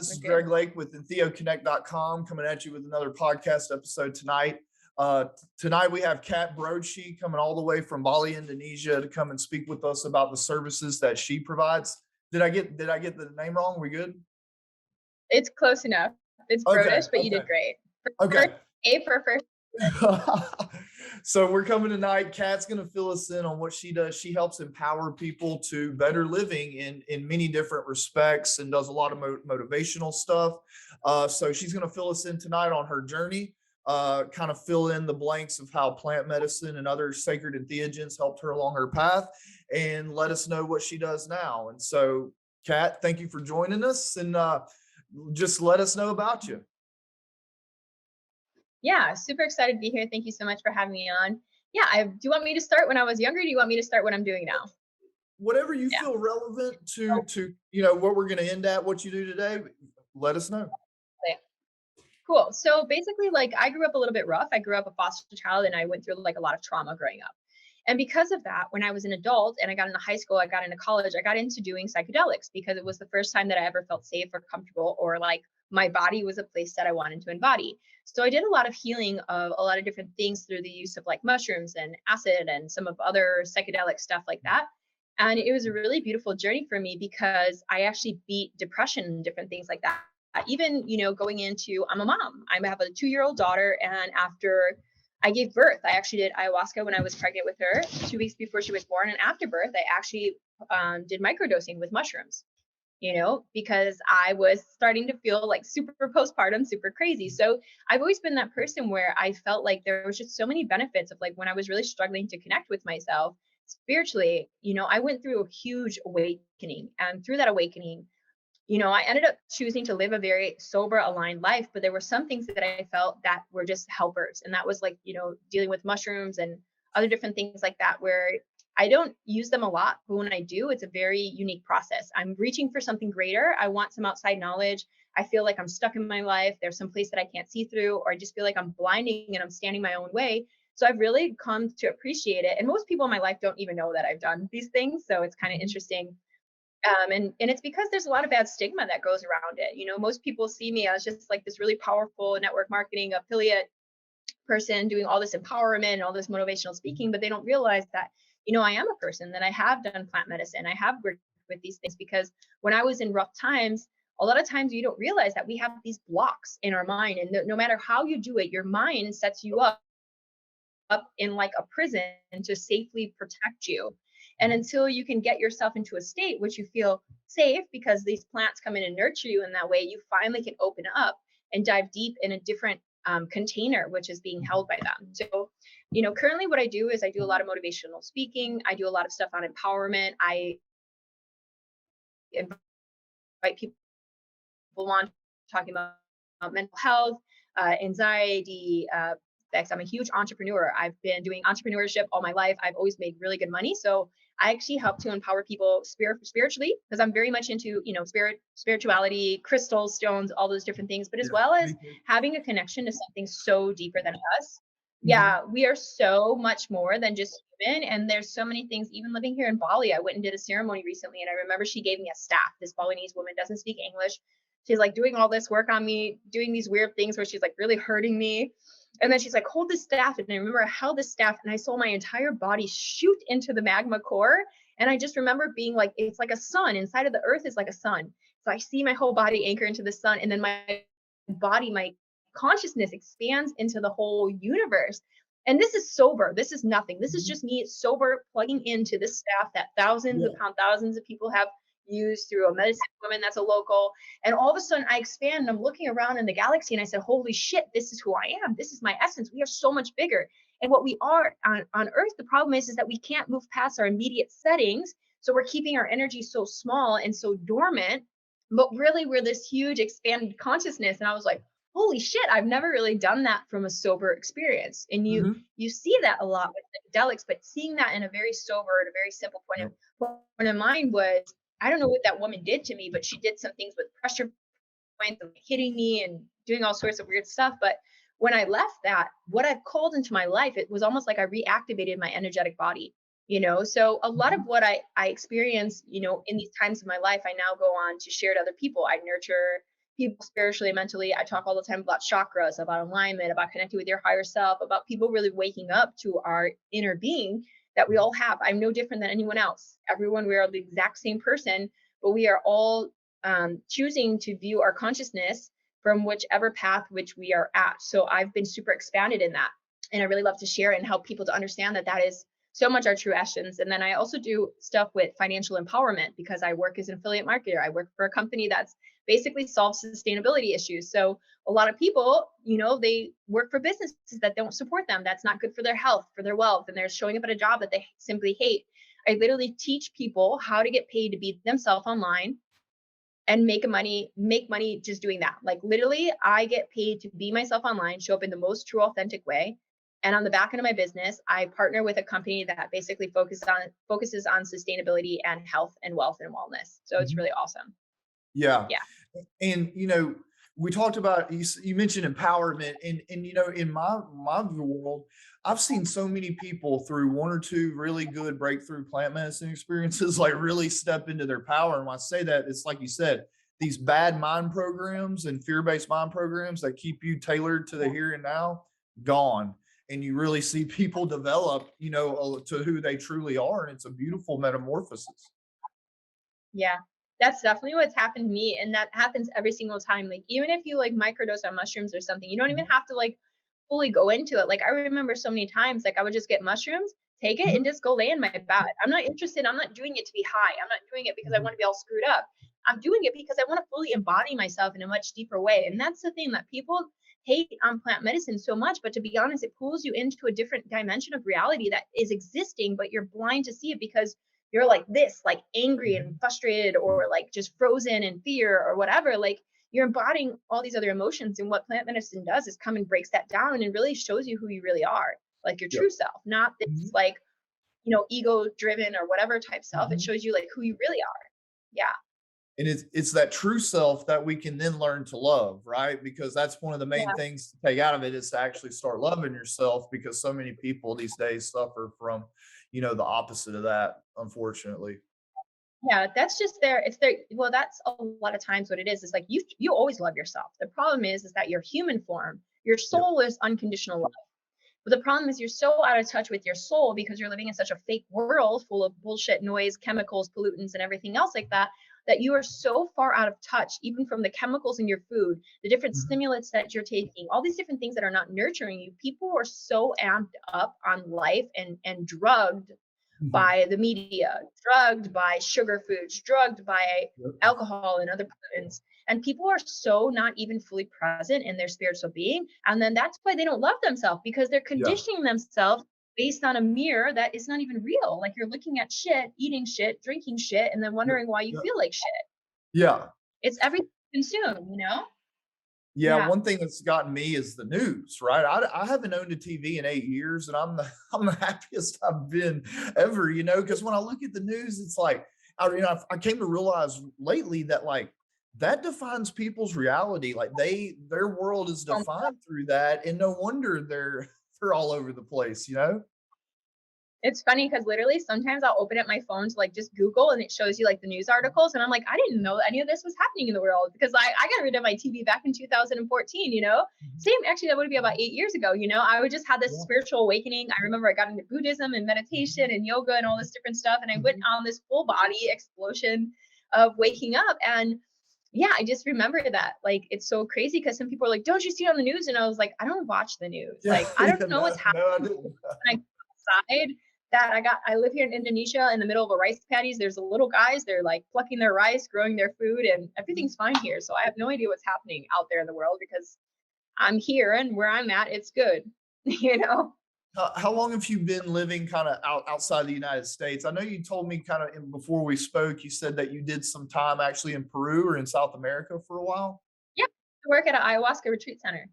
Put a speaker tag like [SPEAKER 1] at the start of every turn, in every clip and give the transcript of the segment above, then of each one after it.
[SPEAKER 1] This is
[SPEAKER 2] Okay.
[SPEAKER 1] Greg Lake with theoconnect.com coming at you with another podcast episode tonight. Tonight we have Kat Brodycz coming all the way from Bali, Indonesia to come and speak with us about the services that she provides. Did I get the name wrong? We good?
[SPEAKER 2] It's close enough. It's
[SPEAKER 1] Okay.
[SPEAKER 2] Brodycz, but you did great.
[SPEAKER 1] Okay.
[SPEAKER 2] A for first.
[SPEAKER 1] So we're coming tonight. Kat's going to fill us in on what she does. She helps empower people to better living in many different respects and does a lot of motivational stuff. So she's going to fill us in tonight on her journey, kind of fill in the blanks of how plant medicine and other sacred entheogens helped her along her path, and let us know what she does now. And so, Kat, thank you for joining us, and just let us know about you.
[SPEAKER 2] Yeah, super excited to be here. Thank you so much for having me on. Yeah, do you want me to start when I was younger? Or do you want me to start what I'm doing now?
[SPEAKER 1] Whatever you feel relevant to what we're going to end at, what you do today, let us know.
[SPEAKER 2] Okay. Cool. So basically, like, I grew up a little bit rough. I grew up a foster child, and I went through like a lot of trauma growing up. And because of that, when I was an adult and I got into high school, I got into college, I got into doing psychedelics because it was the first time that I ever felt safe or comfortable, or like my body was a place that I wanted to embody. So I did a lot of healing of a lot of different things through the use of like mushrooms and acid and some of other psychedelic stuff like that. And it was a really beautiful journey for me because I actually beat depression and different things like that. Even, going into, I'm a mom. I have a 2-year-old daughter. And after I gave birth, I actually did ayahuasca when I was pregnant with her 2 weeks before she was born. And after birth, I actually did microdosing with mushrooms, because I was starting to feel like super postpartum, super crazy. So I've always been that person where I felt like there was just so many benefits of like when I was really struggling to connect with myself spiritually, I went through a huge awakening. And through that awakening, I ended up choosing to live a very sober, aligned life, but there were some things that I felt that were just helpers. And that was like, dealing with mushrooms and other different things like that, where I don't use them a lot, but when I do, it's a very unique process. I'm reaching for something greater. I want some outside knowledge. I feel like I'm stuck in my life. There's some place that I can't see through, or I just feel like I'm blinding and I'm standing my own way. So I've really come to appreciate it. And most people in my life don't even know that I've done these things. So it's kind of interesting. And it's because there's a lot of bad stigma that goes around it. Most people see me as just like this really powerful network marketing affiliate person doing all this empowerment and all this motivational speaking, but they don't realize that, I am a person, that I have done plant medicine. I have worked with these things because when I was in rough times, a lot of times you don't realize that we have these blocks in our mind. And no matter how you do it, your mind sets you up in like a prison to safely protect you. And until you can get yourself into a state which you feel safe, because these plants come in and nurture you in that way, you finally can open up and dive deep in a different container, which is being held by them. So, currently what I do is I do a lot of motivational speaking. I do a lot of stuff on empowerment. I invite people on talking about mental health, anxiety, I'm a huge entrepreneur. I've been doing entrepreneurship all my life. I've always made really good money. So I actually help to empower people spiritually, because I'm very much into, spirituality, crystals, stones, all those different things, but as well as having a connection to something so deeper than us. Yeah, we are so much more than just human. And there's so many things, even living here in Bali. I went and did a ceremony recently, and I remember she gave me a staff. This Balinese woman doesn't speak English. She's like doing all this work on me, doing these weird things where she's like really hurting me. And then she's like, hold this staff. And I remember I held the staff and I saw my entire body shoot into the magma core. And I just remember being like, it's like a sun inside of the earth is like a sun. So I see my whole body anchor into the sun. And then my body, my consciousness expands into the whole universe. And this is sober. This is nothing. This is just me sober, plugging into this staff that thousands upon thousands of people have used through a medicine woman that's a local. And all of a sudden I expand and I'm looking around in the galaxy and I said, holy shit, this is who I am. This is my essence. We are so much bigger. And what we are on Earth, the problem is that we can't move past our immediate settings. So we're keeping our energy so small and so dormant, but really we're this huge expanded consciousness. And I was like, holy shit, I've never really done that from a sober experience. And you see that a lot with psychedelics, but seeing that in a very sober and a very simple point of mind was, I don't know what that woman did to me, but she did some things with pressure points and hitting me and doing all sorts of weird stuff. But when I left that, what I've called into my life, it was almost like I reactivated my energetic body, So a lot of what I experience, in these times of my life, I now go on to share to other people. I nurture, people spiritually, mentally. I talk all the time about chakras, about alignment, about connecting with your higher self, about people really waking up to our inner being that we all have. I'm no different than anyone else. Everyone, we are the exact same person, but we are all choosing to view our consciousness from whichever path which we are at. So I've been super expanded in that. And I really love to share and help people to understand that that is so much our true essence. And then I also do stuff with financial empowerment because I work as an affiliate marketer. I work for a company that's basically solves sustainability issues. So a lot of people, they work for businesses that don't support them. That's not good for their health, for their wealth, and they're showing up at a job that they simply hate. I literally teach people how to get paid to be themselves online and make money just doing that. Like literally, I get paid to be myself online, show up in the most true, authentic way. And on the back end of my business, I partner with a company that basically focuses on sustainability and health and wealth and wellness. So it's
[SPEAKER 1] Mhm.
[SPEAKER 2] really awesome.
[SPEAKER 1] Yeah.
[SPEAKER 2] Yeah.
[SPEAKER 1] And we talked about you mentioned empowerment, and in my world, I've seen so many people through one or two really good breakthrough plant medicine experiences like really step into their power. And when I say that, it's like you said, these bad mind programs and fear-based mind programs that keep you tailored to the here and now, gone. And you really see people develop, to who they truly are. And it's a beautiful metamorphosis.
[SPEAKER 2] Yeah, that's definitely what's happened to me. And that happens every single time. Like, even if you like microdose on mushrooms or something, you don't even
[SPEAKER 1] Mhm.
[SPEAKER 2] have to like fully go into it. Like, I remember so many times, like, I would just get mushrooms, take it, and
[SPEAKER 1] Mhm.
[SPEAKER 2] just go lay in my bed. I'm not interested. I'm not doing it to be high. I'm not doing it because I want
[SPEAKER 1] Mhm.
[SPEAKER 2] to be all screwed up. I'm doing it because I want to fully embody myself in a much deeper way. And that's the thing that people hate on plant medicine so much. But to be honest, it pulls you into a different dimension of reality that is existing, but you're blind to see it because you're like this, like angry and
[SPEAKER 1] Mhm.
[SPEAKER 2] frustrated, or like just frozen in fear or whatever. Like, you're embodying all these other emotions. And what plant medicine does is come and breaks that down and really shows you who you really are, like your
[SPEAKER 1] Yep.
[SPEAKER 2] true self, not this
[SPEAKER 1] Mhm.
[SPEAKER 2] like, ego driven or whatever type self. It
[SPEAKER 1] Mhm.
[SPEAKER 2] shows you like who you really are. Yeah.
[SPEAKER 1] And it's that true self that we can then learn to love, right? Because that's one of the main
[SPEAKER 2] Yeah.
[SPEAKER 1] things to take out of it is to actually start loving yourself, because so many people these days suffer from, the opposite of that, unfortunately.
[SPEAKER 2] Yeah, that's just it's there. Well, that's a lot of times what it is. Is like you always love yourself. The problem is that your human form, your
[SPEAKER 1] Yep.
[SPEAKER 2] soul is unconditional love. But the problem is you're so out of touch with your soul because you're living in such a fake world full of bullshit, noise, chemicals, pollutants, and everything else like that, that you are so far out of touch, even from the chemicals in your food, the different
[SPEAKER 1] Mhm.
[SPEAKER 2] stimulants that you're taking, all these different things that are not nurturing you. People are so amped up on life and drugged
[SPEAKER 1] Mhm.
[SPEAKER 2] by the media, drugged by sugar foods, drugged by
[SPEAKER 1] Yep.
[SPEAKER 2] alcohol and other pollutants. And people are so not even fully present in their spiritual being. And then that's why they don't love themselves, because they're
[SPEAKER 1] Yeah.
[SPEAKER 2] conditioning themselves based on a mirror that is not even real. Like, you're looking at shit, eating shit, drinking shit, and then
[SPEAKER 1] Yep.
[SPEAKER 2] wondering why you
[SPEAKER 1] Yep.
[SPEAKER 2] feel like shit.
[SPEAKER 1] Yeah.
[SPEAKER 2] It's everything consumed.
[SPEAKER 1] Yeah,
[SPEAKER 2] Yeah.
[SPEAKER 1] one thing that's gotten me is the news, right? I haven't owned a TV in 8 years, and I'm the I'm the happiest I've been ever, because when I look at the news, it's like, I came to realize lately that, like, that defines people's reality. Like, their world is
[SPEAKER 2] Um,
[SPEAKER 1] defined through that, and no wonder they're they're all over the place, you know?
[SPEAKER 2] It's funny because literally sometimes I'll open up my phone to like just Google and it shows you like the news articles. And I'm like, I didn't know any of this was happening in the world because I got rid of my TV back in 2014.
[SPEAKER 1] Mhm.
[SPEAKER 2] Same, actually, that would be about 8 years ago. I would just had this
[SPEAKER 1] Yeah.
[SPEAKER 2] spiritual awakening. I remember I got into Buddhism and meditation
[SPEAKER 1] Mhm.
[SPEAKER 2] and yoga and all this different stuff. And I went
[SPEAKER 1] Mhm.
[SPEAKER 2] on this full body explosion of waking up. And yeah, I just remember that. Like, it's so crazy because some people are like, don't you see it on the news? And I was like, I don't watch the news.
[SPEAKER 1] Yeah,
[SPEAKER 2] Like, I don't
[SPEAKER 1] yeah,
[SPEAKER 2] know
[SPEAKER 1] no,
[SPEAKER 2] what's
[SPEAKER 1] no, I
[SPEAKER 2] happening
[SPEAKER 1] didn't.
[SPEAKER 2] when I go outside. That I live here in Indonesia in the middle of a rice paddies. There's the little guys, they're like plucking their rice, growing their food, and everything's fine here. So I have no idea what's happening out there in the world because I'm here and where I'm at, it's good. you know?
[SPEAKER 1] How long have you been living kind of outside the United States? I know you told me kind of before we spoke, you said that you did some time actually in Peru or in South America for a while.
[SPEAKER 2] Yeah. I work at an ayahuasca retreat center.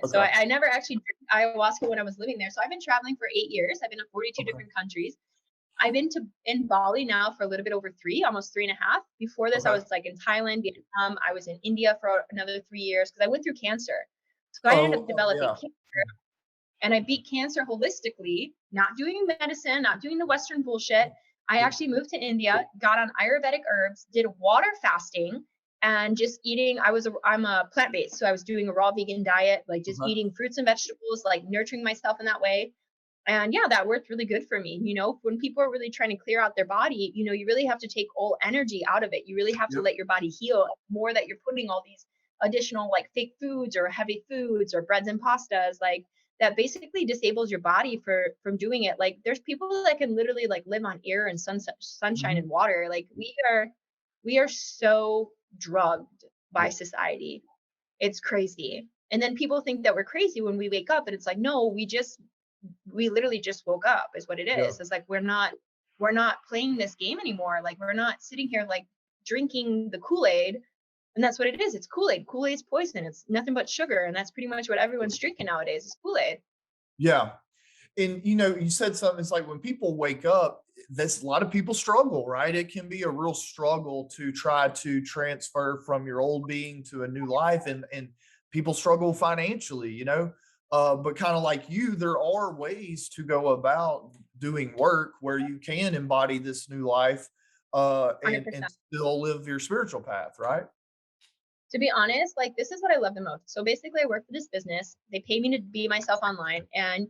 [SPEAKER 2] So
[SPEAKER 1] Okay.
[SPEAKER 2] I never actually did ayahuasca when I was living there. So I've been traveling for 8 years. I've been to 42
[SPEAKER 1] Okay.
[SPEAKER 2] different countries. I've been to in Bali now for a little bit over three, almost three and a half. Before this, I
[SPEAKER 1] Okay.
[SPEAKER 2] was like in Thailand, Vietnam. I was in India for another 3 years because I went through cancer. So I ended
[SPEAKER 1] Oh,
[SPEAKER 2] up
[SPEAKER 1] oh,
[SPEAKER 2] developing
[SPEAKER 1] yeah.
[SPEAKER 2] cancer, and I beat cancer holistically, not doing medicine, not doing the Western bullshit. I
[SPEAKER 1] Yeah.
[SPEAKER 2] actually moved to India, got on Ayurvedic herbs, did water fasting, and just eating. I'm a plant-based, so I was doing a raw vegan diet, like just
[SPEAKER 1] Uh-huh.
[SPEAKER 2] eating fruits and vegetables, like nurturing myself in that way. And yeah, that worked really good for me. When people are really trying to clear out their body, you really have to take all energy out of it. You really have to
[SPEAKER 1] Yep.
[SPEAKER 2] let your body heal more, that you're putting all these additional like fake foods or heavy foods or breads and pastas, like that basically disables your body from doing it. Like there's people that can literally like live on air and sunshine
[SPEAKER 1] Mhm.
[SPEAKER 2] and water. Like we are so drugged by
[SPEAKER 1] Yep.
[SPEAKER 2] society. It's crazy. And then people think that we're crazy when we wake up, and it's like, no, we literally just woke up is what it is.
[SPEAKER 1] Yep.
[SPEAKER 2] It's like we're not playing this game anymore. Like we're not sitting here like drinking the Kool-Aid. And that's what it is. It's Kool-Aid. Kool-Aid's poison. It's nothing but sugar. And that's pretty much what everyone's drinking nowadays is Kool-Aid.
[SPEAKER 1] Yeah. And you said something, it's like when people wake up, this a lot of people struggle, right? It can be a real struggle to try to transfer from your old being to a new life, and people struggle financially, but kind of like you, there are ways to go about doing work where you can embody this new life, and
[SPEAKER 2] 100%.
[SPEAKER 1] still live your spiritual path, right?
[SPEAKER 2] To be honest, like this is what I love the most. So basically I work for this business. They pay me to be myself online. And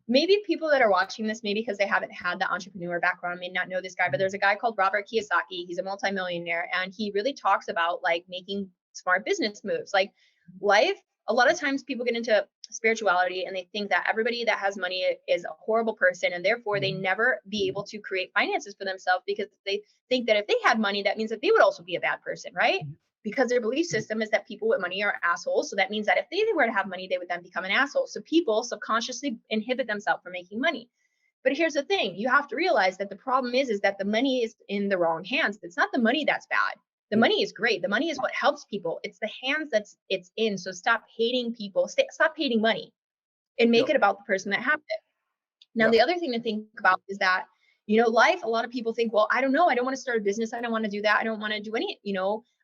[SPEAKER 2] maybe people that are watching this, maybe because they haven't had the entrepreneur background, may not know this guy, but
[SPEAKER 1] Mhm.
[SPEAKER 2] there's a guy called Robert Kiyosaki. He's a multimillionaire, and he really talks about like making smart business moves. Like life, a lot of times people get into spirituality and they think that everybody that has money is a horrible person, and therefore they
[SPEAKER 1] Mhm.
[SPEAKER 2] never be able to create finances for themselves because they think that if they had money, that means that they would also be a bad person, right? Because their belief system is that people with money are assholes. So that means that if they were to have money, they would then become an asshole. So people subconsciously inhibit themselves from making money. But here's the thing, you have to realize that the problem is that the money is in the wrong hands. It's not the money that's bad. The
[SPEAKER 1] Yep.
[SPEAKER 2] money is great. The money is what helps people. It's the hands it's in. So stop hating people. Stop hating money and make
[SPEAKER 1] Yep.
[SPEAKER 2] it about the person that has it. Now,
[SPEAKER 1] Yeah.
[SPEAKER 2] the other thing to think about is that, life, a lot of people think, well, I don't know. I don't want to start a business. I don't want to do that. I don't want to do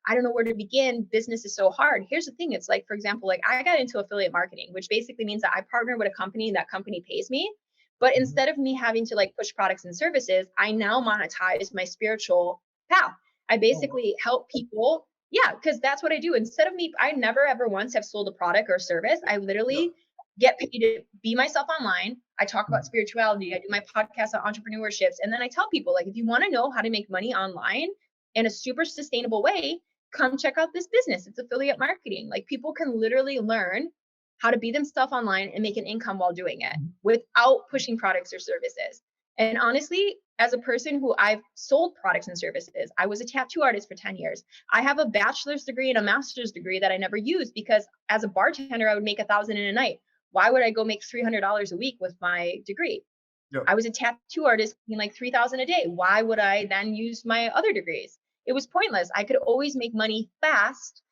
[SPEAKER 2] I don't know where to begin. Business is so hard. Here's the thing. It's like, for example, like I got into affiliate marketing, which basically means that I partner with a company and that company pays me. But
[SPEAKER 1] Mhm.
[SPEAKER 2] instead of me having to like push products and services, I now monetize my spiritual path. I
[SPEAKER 1] Oh, wow.
[SPEAKER 2] basically help people. Yeah, because that's what I do. Instead of me, I never ever once have sold a product or service. I
[SPEAKER 1] Yep.
[SPEAKER 2] literally get paid to be myself online. I talk about
[SPEAKER 1] Mhm.
[SPEAKER 2] spirituality. I do my podcast on entrepreneurships. And then I tell people, like, if you want to know how to make money online in a super sustainable way, come check out this business. It's affiliate marketing. Like, people can literally learn how to be themselves online and make an income while doing it
[SPEAKER 1] Mhm.
[SPEAKER 2] without pushing products or services. And honestly, as a person who I've sold products and services, I was a tattoo artist for 10 years. I have a bachelor's degree and a master's degree that I never used because as a bartender, I would make 1,000 in a night. Why would I go make $300 a week with my degree?
[SPEAKER 1] Yep.
[SPEAKER 2] I was a tattoo artist making like 3,000 a day. Why would I then use my other degrees? It was pointless. I could always make money fast.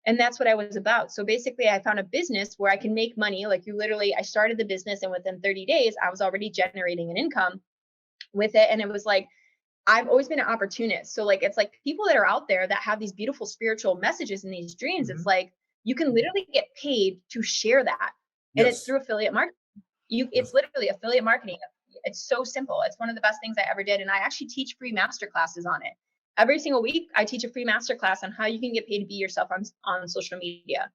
[SPEAKER 2] And that's what I was about. So basically, I found a business where I can make money. Like I started the business, and within 30 days, I was already generating an income with it. And it was like, I've always been an opportunist. So like it's like people that are out there that have these beautiful spiritual messages and these dreams, it's
[SPEAKER 1] Mhm.
[SPEAKER 2] like you can literally get paid to share that. And it's
[SPEAKER 1] Yes.
[SPEAKER 2] through affiliate marketing. It's
[SPEAKER 1] Yes.
[SPEAKER 2] literally affiliate marketing. It's so simple. It's one of the best things I ever did. And I actually teach free master classes on it. Every single week, I teach a free master class on how you can get paid to be yourself on social media.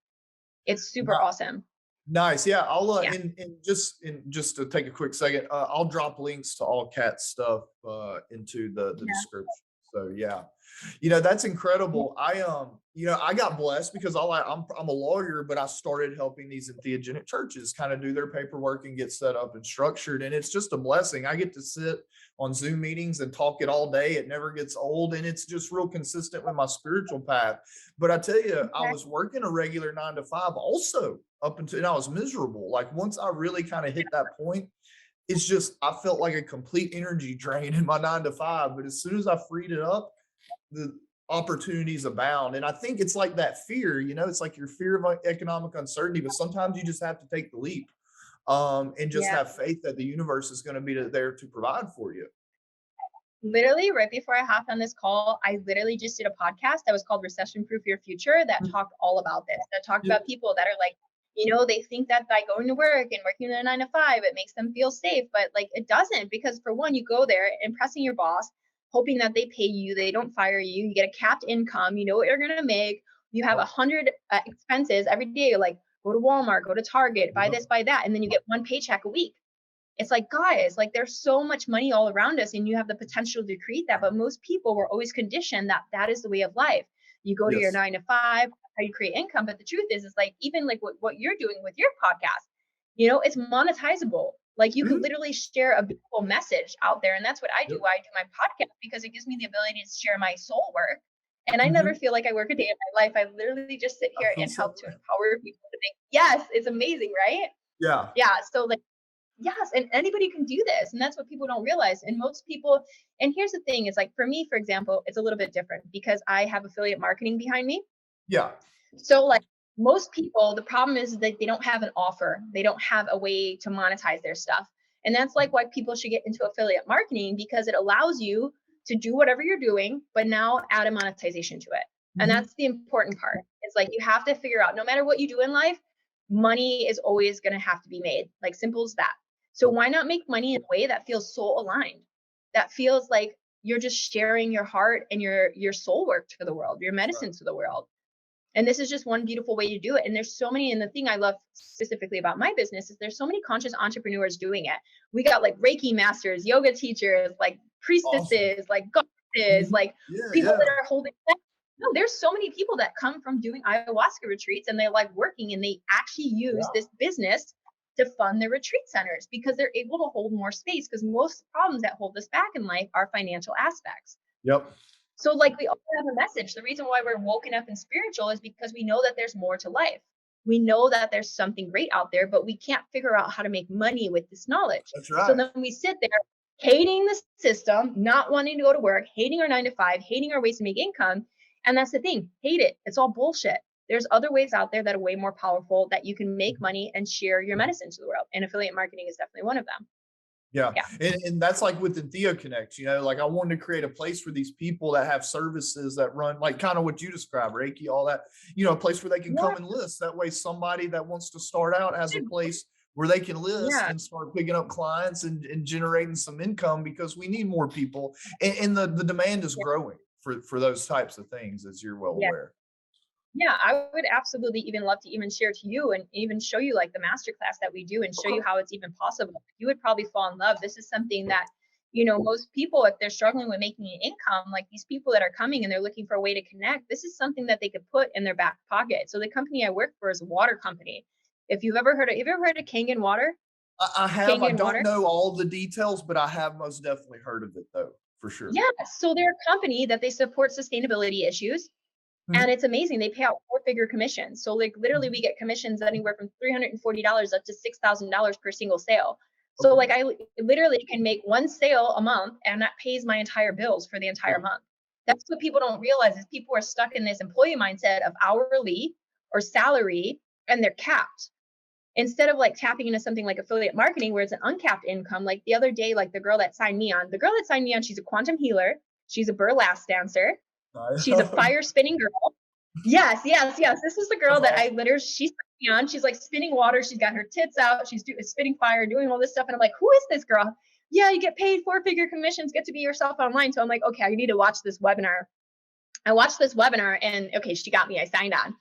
[SPEAKER 2] It's super awesome.
[SPEAKER 1] Nice. Yeah, I'll
[SPEAKER 2] Yeah.
[SPEAKER 1] in just to take a quick second, I'll drop links to all Kat's stuff into the
[SPEAKER 2] Yeah.
[SPEAKER 1] description. So yeah. That's incredible. I got blessed because I'm a lawyer, but I started helping these entheogenic churches kind of do their paperwork and get set up and structured. And it's just a blessing. I get to sit on Zoom meetings and talk it all day. It never gets old. And it's just real consistent with my spiritual path. But I tell you, I was working a regular 9 to 5 also up until, and I was miserable. Like once I really kind of hit that point, it's just I felt like a complete energy drain in my 9 to 5. But as soon as I freed it up, the opportunities abound. And I think it's like that fear, it's like your fear of economic uncertainty, but sometimes you just have to take the leap, and just
[SPEAKER 2] Yeah.
[SPEAKER 1] have faith that the universe is going to be there to provide for you.
[SPEAKER 2] Literally right before I hopped on this call, I literally just did a podcast that was called Recession Proof Your Future that
[SPEAKER 1] Mm.
[SPEAKER 2] talked all about this, that talked
[SPEAKER 1] Yep.
[SPEAKER 2] about people that are like, they think that by going to work and working their 9 to 5, it makes them feel safe. But like it doesn't, because for one, you go there impressing your boss. hoping that they pay you, they don't fire you, you get a capped income, you know what you're going to make, you have 100 expenses every day, like go to Walmart, go to Target, buy this, buy that, and then you get one paycheck a week. It's like, guys, like there's so much money all around us and you have the potential to create that. But most people were always conditioned that that is the way of life. You go to your 9 to 5, how you create income. But the truth is like, even like what you're doing with your podcast, you know, it's monetizable. Like you could literally share a beautiful message out there. And that's what I do. I do my podcast because it gives me the ability to share my soul work. And I never feel like I work a day in my life. I literally just sit here and help to empower people to think, yes, it's amazing, right?
[SPEAKER 1] Yeah.
[SPEAKER 2] Yeah. So like, yes, and anybody can do this. And that's what people don't realize. And most people, and here's the thing, it's like for me, for example, it's a little bit different because I have affiliate marketing behind me.
[SPEAKER 1] Yeah.
[SPEAKER 2] So like most people, the problem is that they don't have an offer. They don't have a way to monetize their stuff. And that's like why people should get into affiliate marketing, because it allows you to do whatever you're doing, but now add a monetization to it. And that's the important part. It's like you have to figure out, no matter what you do in life, money is always going to have to be made. Like simple as that. So why not make money in a way that feels soul aligned, that feels like you're just sharing your heart and your soul work to the world, your medicine to the world. And this is just one beautiful way to do it. And there's so many, and the thing I love specifically about my business is there's so many conscious entrepreneurs doing it. We got like Reiki masters, yoga teachers, like priestesses, like goddesses, like people that are holding. No, there's so many people that come from doing ayahuasca retreats and they like working and they actually use this business to fund their retreat centers because they're able to hold more space, because most problems that hold us back in life are financial aspects.
[SPEAKER 1] Yep.
[SPEAKER 2] So like we all have a message. The reason why we're woken up and spiritual is because we know that there's more to life. We know that there's something great out there, but we can't figure out how to make money with this knowledge.
[SPEAKER 1] That's right.
[SPEAKER 2] So then we sit there hating the system, not wanting to go to work, hating our 9 to 5, hating our ways to make income. And that's the thing, hate it. It's all bullshit. There's other ways out there that are way more powerful that you can make money and share your medicine to the world. And affiliate marketing is definitely one of them.
[SPEAKER 1] Yeah. And that's like with Entruvia Connect, you know, like I wanted to create a place for these people that have services that run like kind of what you described, Reiki, all that, you know, a place where they can come and list. That way somebody that wants to start out has a place where they can list and start picking up clients and generating some income, because we need more people. And the demand is growing for those types of things, as you're well aware.
[SPEAKER 2] Yeah, I would absolutely even love to even share to you and even show you like the masterclass that we do and show you how it's even possible. You would probably fall in love. This is something that, you know, most people, if they're struggling with making an income, like these people that are coming and they're looking for a way to connect, this is something that they could put in their back pocket. So the company I work for is a water company. If you've ever heard of, Kangen Water?
[SPEAKER 1] I have. I don't know all the details, but I have most definitely heard of it, though, for sure.
[SPEAKER 2] Yeah. So they're a company that they support sustainability issues. And it's amazing. They pay out 4-figure commissions. So like literally we get commissions anywhere from $340 up to $6,000 per single sale. So like I literally can make one sale a month and that pays my entire bills for the entire month. That's what people don't realize, is people are stuck in this employee mindset of hourly or salary, and they're capped. Instead of like tapping into something like affiliate marketing where it's an uncapped income. Like the other day, like the girl that signed me on, she's a quantum healer. She's a burlesque dancer. She's a fire spinning girl. Yes. This is the girl that I literally, she's on. She's like spinning water. She's got her tits out. She's spinning fire, doing all this stuff. And I'm like, who is this girl? Yeah, you get paid 4-figure commissions, get to be yourself online. So I'm like, okay, I need to watch this webinar. I watched this webinar and okay, she got me. I signed on.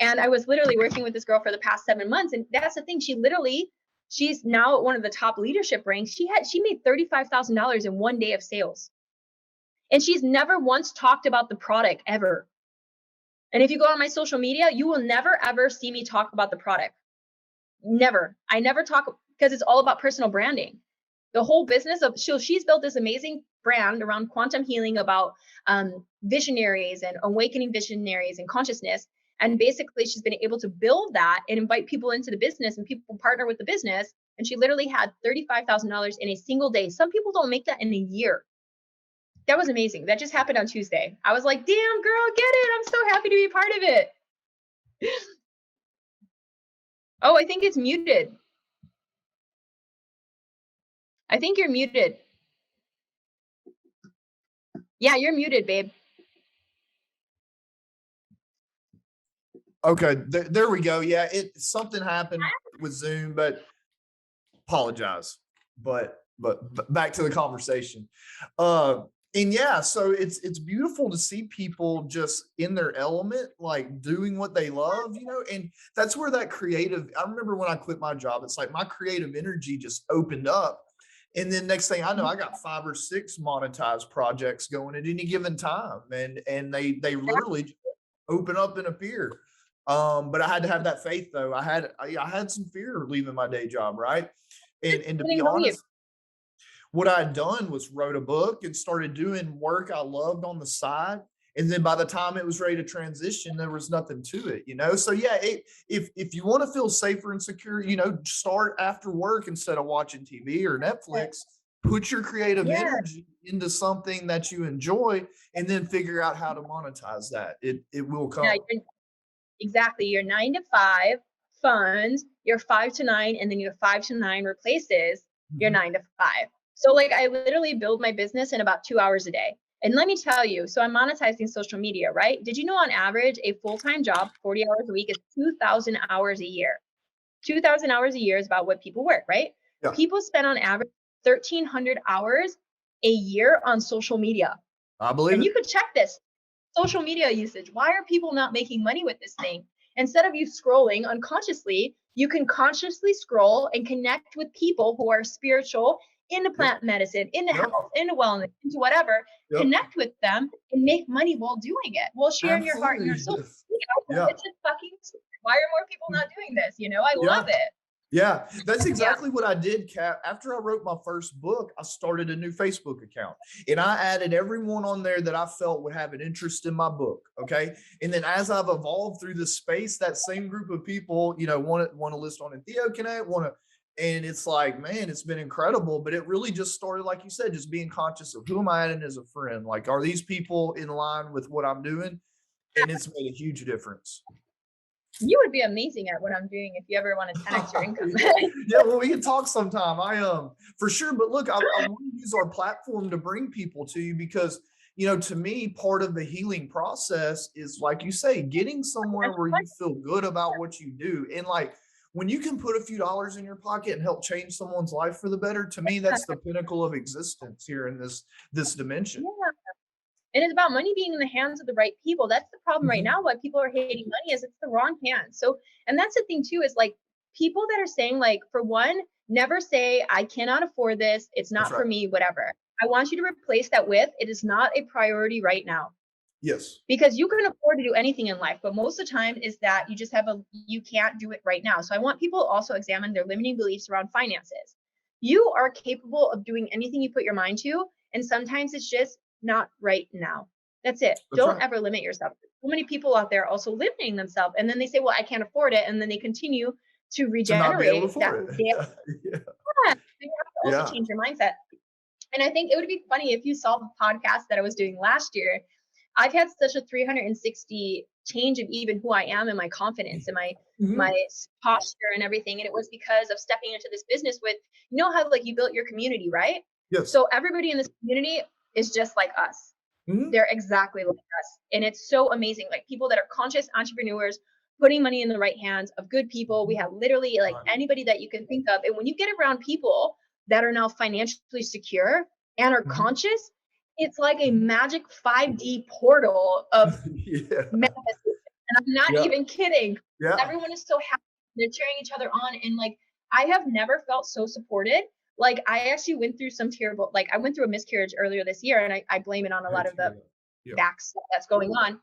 [SPEAKER 2] And I was literally working with this girl for the past 7 months. And that's the thing. She's now at one of the top leadership ranks. She made $35,000 in one day of sales. And she's never once talked about the product ever. And if you go on my social media, you will never, ever see me talk about the product. Never. I never talk, because it's all about personal branding. The whole business of, she's built this amazing brand around quantum healing, about visionaries and awakening visionaries and consciousness. And basically she's been able to build that and invite people into the business, and people partner with the business. And she literally had $35,000 in a single day. Some people don't make that in a year. That was amazing. That just happened on Tuesday. I was like, damn girl, get it. I'm so happy to be part of it. Oh, I think it's muted. I think you're muted. Yeah, you're muted, babe.
[SPEAKER 1] Okay, there we go. Yeah, something happened with Zoom, but apologize. But back to the conversation. And yeah, so it's beautiful to see people just in their element, like doing what they love, and that's where that creative, I remember when I quit my job, it's like my creative energy just opened up. And then next thing I know, I got 5 or 6 monetized projects going at any given time. And they literally just open up and appear. But I had to have that faith though. I had some fear leaving my day job, right? And to be
[SPEAKER 2] Getting believe.
[SPEAKER 1] honest, what I'd done was wrote a book and started doing work I loved on the side. And then by the time it was ready to transition, there was nothing to it. So yeah, if you want to feel safer and secure, start after work instead of watching TV or Netflix. Put your creative
[SPEAKER 2] Yeah.
[SPEAKER 1] energy into something that you enjoy, and then figure out how to monetize that. It will
[SPEAKER 2] Yeah,
[SPEAKER 1] come.
[SPEAKER 2] exactly. Your 9 to 5 funds, your 5 to 9, and then your 5 to 9 replaces your
[SPEAKER 1] Mhm.
[SPEAKER 2] 9 to 5. So like I literally build my business in about 2 hours a day. And let me tell you, so I'm monetizing social media, right? Did you know on average a full-time job, 40 hours a week is 2,000 hours a year? 2,000 hours a year is about what people work, right?
[SPEAKER 1] Yeah,
[SPEAKER 2] People spend on average 1,300 hours a year on social media.
[SPEAKER 1] I believe
[SPEAKER 2] And
[SPEAKER 1] it.
[SPEAKER 2] you could check this social media usage. Why are people not making money with this thing? Instead of you scrolling unconsciously, you can consciously scroll and connect with people who are spiritual, into
[SPEAKER 1] Yep.
[SPEAKER 2] plant medicine, into
[SPEAKER 1] Yep.
[SPEAKER 2] health, into wellness, into whatever.
[SPEAKER 1] Yep.
[SPEAKER 2] Connect with them and make money while doing it, while sharing your heart and your
[SPEAKER 1] Absolutely.
[SPEAKER 2] soul.
[SPEAKER 1] Yes. Yeah.
[SPEAKER 2] It's a fucking. Why are more people not doing this? I love
[SPEAKER 1] Yeah.
[SPEAKER 2] it.
[SPEAKER 1] Yeah, that's
[SPEAKER 2] Yeah.
[SPEAKER 1] exactly what I did, Kat. After I wrote my first book, I started a new Facebook account and I added everyone on there that I felt would have an interest in my book. Okay. And then as I've evolved through this space, that same group of people, want to list on Entheo Connect, and it's like, man, it's been incredible. But it really just started, like you said, just being conscious of who am I adding as a friend? Like, are these people in line with what I'm doing? And it's made a huge difference.
[SPEAKER 2] You would be amazing at what I'm doing if you ever want to 10x your income.
[SPEAKER 1] Yeah, well, we can talk sometime. For sure. But look, I want to use our platform to bring people to you because, to me, part of the healing process is, like you say, getting somewhere where you feel good about what you do. And like when you can put a few dollars in your pocket and help change someone's life for the better, to me, that's the pinnacle of existence here in this dimension.
[SPEAKER 2] Yeah. And it's about money being in the hands of the right people. That's the problem right
[SPEAKER 1] Mhm.
[SPEAKER 2] now. Why people are hating money is it's the wrong hands. So, and that's the thing too, is like people that are saying, like, for one, never say, I cannot afford this. It's
[SPEAKER 1] That's
[SPEAKER 2] not for
[SPEAKER 1] right.
[SPEAKER 2] me, whatever. I want you to replace that with, it is not a priority right now.
[SPEAKER 1] Yes.
[SPEAKER 2] Because you can afford to do anything in life, but most of the time is that you can't do it right now. So I want people to also examine their limiting beliefs around finances. You are capable of doing anything you put your mind to, and sometimes it's just not right now. That's it.
[SPEAKER 1] That's
[SPEAKER 2] Don't
[SPEAKER 1] right.
[SPEAKER 2] ever limit yourself. So many people out there also limiting themselves, and then they say, well, I can't afford it, and then they continue to
[SPEAKER 1] To not be able to
[SPEAKER 2] regenerate that.
[SPEAKER 1] afford
[SPEAKER 2] They
[SPEAKER 1] it. Yeah.
[SPEAKER 2] have to also
[SPEAKER 1] Yeah.
[SPEAKER 2] change your mindset. And I think it would be funny if you saw the podcast that I was doing last year. I've had such a 360 change of even who I am and my confidence and my
[SPEAKER 1] Mhm.
[SPEAKER 2] posture and everything. And it was because of stepping into this business with, how like you built your community, right?
[SPEAKER 1] Yes.
[SPEAKER 2] So everybody in this community is just like us.
[SPEAKER 1] Mhm.
[SPEAKER 2] They're exactly like us. And it's so amazing. Like people that are conscious entrepreneurs, putting money in the right hands of good people. We
[SPEAKER 1] Mhm.
[SPEAKER 2] have literally like
[SPEAKER 1] Right.
[SPEAKER 2] anybody that you can think of. And when you get around people that are now financially secure and are
[SPEAKER 1] Mhm.
[SPEAKER 2] conscious, it's like a
[SPEAKER 1] Mhm.
[SPEAKER 2] magic 5D portal of
[SPEAKER 1] Yeah.
[SPEAKER 2] manifestation. And I'm not
[SPEAKER 1] Yeah.
[SPEAKER 2] even kidding.
[SPEAKER 1] Yeah.
[SPEAKER 2] Everyone is so happy. They're cheering each other on. And like, I have never felt so supported. Like, I actually went through some terrible, like, I went through a miscarriage earlier this year, and I blame it on a
[SPEAKER 1] I hate
[SPEAKER 2] lot
[SPEAKER 1] to
[SPEAKER 2] of
[SPEAKER 1] hear
[SPEAKER 2] the
[SPEAKER 1] that. Yeah.
[SPEAKER 2] back stuff that's going on,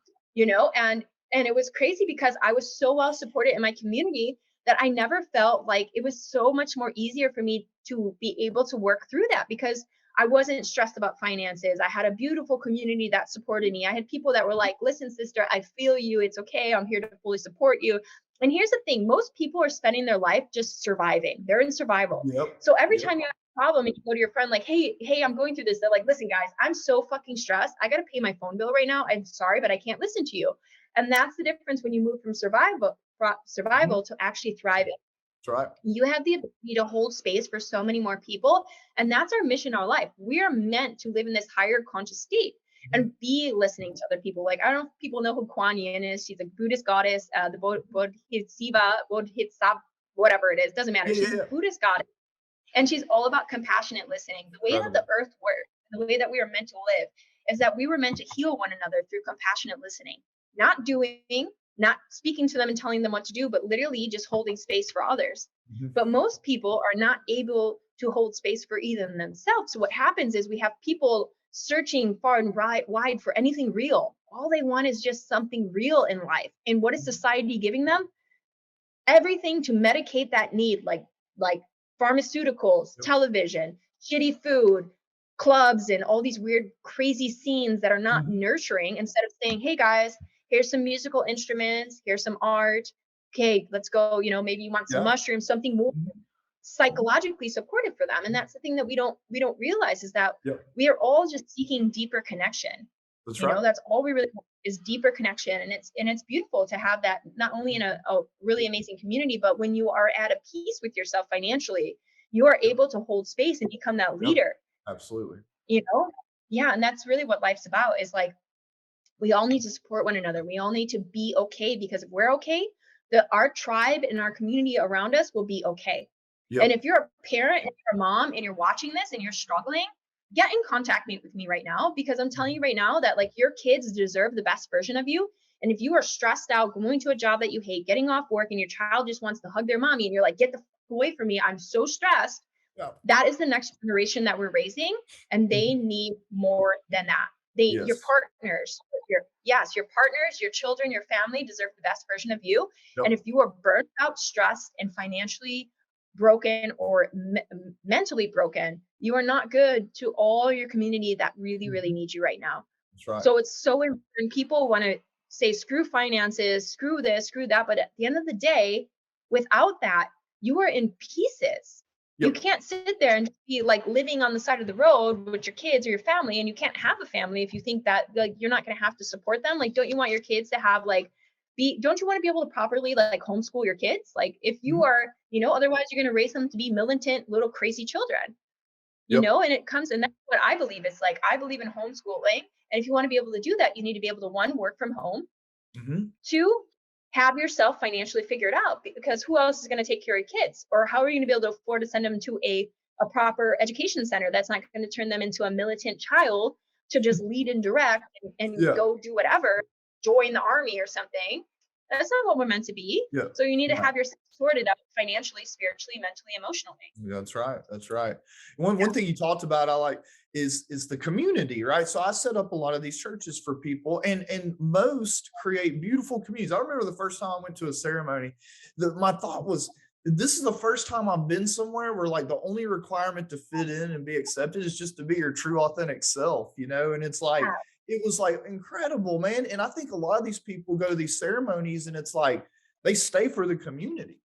[SPEAKER 2] and it was crazy because I was so well supported in my community that I never felt like it was so much more easier for me to be able to work through that because I wasn't stressed about finances. I had a beautiful community that supported me. I had people that were like, listen, sister, I feel you. It's okay. I'm here to fully support you. And here's the thing, most people are spending their life just surviving. They're in survival.
[SPEAKER 1] Yep.
[SPEAKER 2] So every
[SPEAKER 1] Yep.
[SPEAKER 2] time you have a problem and you go to your friend, like, hey, I'm going through this. They're like, listen, guys, I'm so fucking stressed. I got to pay my phone bill right now. I'm sorry, but I can't listen to you. And that's the difference when you move from
[SPEAKER 1] Mhm.
[SPEAKER 2] survival to actually thriving.
[SPEAKER 1] That's right.
[SPEAKER 2] You have the ability to hold space for so many more people. And that's our mission in our life. We are meant to live in this higher conscious state
[SPEAKER 1] Mhm.
[SPEAKER 2] and be listening to other people. Like, I don't know if people know who Kuan Yin is. She's a Buddhist goddess, the Bodhisattva, whatever it is, doesn't matter.
[SPEAKER 1] Yeah, yeah,
[SPEAKER 2] She's a
[SPEAKER 1] yeah.
[SPEAKER 2] Buddhist goddess. And she's all about compassionate listening. The way that the
[SPEAKER 1] Incredible.
[SPEAKER 2] earth works, the way that we are meant to live is that we were meant to heal one another through compassionate listening, not doing, not speaking to them and telling them what to do, but literally just holding space for others.
[SPEAKER 1] Mhm.
[SPEAKER 2] But most people are not able to hold space for even themselves. So what happens is we have people searching far and wide for anything real. All they want is just something real in life. And what is society giving them? Everything to medicate that need, like pharmaceuticals,
[SPEAKER 1] Yep.
[SPEAKER 2] television, shitty food, clubs, and all these weird, crazy scenes that are not
[SPEAKER 1] Mhm.
[SPEAKER 2] nurturing. Instead of saying, hey guys, here's some musical instruments, here's some art. Okay, let's go. Maybe you want some
[SPEAKER 1] Yeah.
[SPEAKER 2] mushrooms, something more
[SPEAKER 1] Mhm.
[SPEAKER 2] psychologically supportive for them. And that's the thing that we don't realize is that
[SPEAKER 1] Yep.
[SPEAKER 2] we are all just seeking deeper connection.
[SPEAKER 1] That's right.
[SPEAKER 2] That's all we really want is deeper connection. And it's beautiful to have that, not only in a really amazing community, but when you are at a peace with yourself financially, you are
[SPEAKER 1] Yep.
[SPEAKER 2] able to hold space and become that
[SPEAKER 1] Yep.
[SPEAKER 2] leader,
[SPEAKER 1] Absolutely.
[SPEAKER 2] you know? Yeah. And that's really what life's about, is like, we all need to support one another. We all need to be okay, because if we're okay, our tribe and our community around us will be okay. And
[SPEAKER 1] Yep.
[SPEAKER 2] if you're a parent and you're a mom and you're watching this and you're struggling, get in contact with me right now, because I'm telling you right now that like your kids deserve the best version of you. And if you are stressed out, going to a job that you hate, getting off work, and your child just wants to hug their mommy, and you're like, get the fuck away from me, I'm so stressed.
[SPEAKER 1] Yeah.
[SPEAKER 2] That is the next generation that we're raising, and they
[SPEAKER 1] Mhm.
[SPEAKER 2] need more than that. Your
[SPEAKER 1] Yes.
[SPEAKER 2] partners, your partners, your children, your family deserve the best version of you. And
[SPEAKER 1] Yep.
[SPEAKER 2] if you are burnt out, stressed, and financially broken, or mentally broken, you are not good to all your community that really, really
[SPEAKER 1] Mhm.
[SPEAKER 2] needs you right now.
[SPEAKER 1] That's right.
[SPEAKER 2] So it's so important. People want to say, screw finances, screw this, screw that. But at the end of the day, without that, you are in pieces. You
[SPEAKER 1] Yep.
[SPEAKER 2] can't sit there and be like living on the side of the road with your kids or your family, and you can't have a family if you think that like you're not going to have to support them. Like, don't you want your kids to have like don't you want to be able to properly like homeschool your kids? Like, if you
[SPEAKER 1] Mhm.
[SPEAKER 2] are, otherwise you're going to raise them to be militant little crazy children.
[SPEAKER 1] Yep.
[SPEAKER 2] And and that's what I believe is, like, I believe in homeschooling. And if you want to be able to do that, you need to be able to, one, work from home,
[SPEAKER 1] Mhm.
[SPEAKER 2] two, have yourself financially figured out, because who else is going to take care of your kids? Or how are you going to be able to afford to send them to a proper education center that's not going to turn them into a militant child to just lead and direct and
[SPEAKER 1] Yeah.
[SPEAKER 2] go do whatever, join the army or something? That's not what we're meant to be.
[SPEAKER 1] Yeah.
[SPEAKER 2] So you need to
[SPEAKER 1] Yeah.
[SPEAKER 2] have yourself sorted out financially, spiritually, mentally, emotionally.
[SPEAKER 1] Yeah, that's right. That's right. One thing you talked about I like is the community, right? So I set up a lot of these churches for people, and most create beautiful communities. I remember the first time I went to a ceremony, my thought was, this is the first time I've been somewhere where like the only requirement to fit in and be accepted is just to be your true authentic self. And it's like
[SPEAKER 2] Yeah.
[SPEAKER 1] it was like incredible, man. And I think a lot of these people go to these ceremonies and it's like they stay for the community,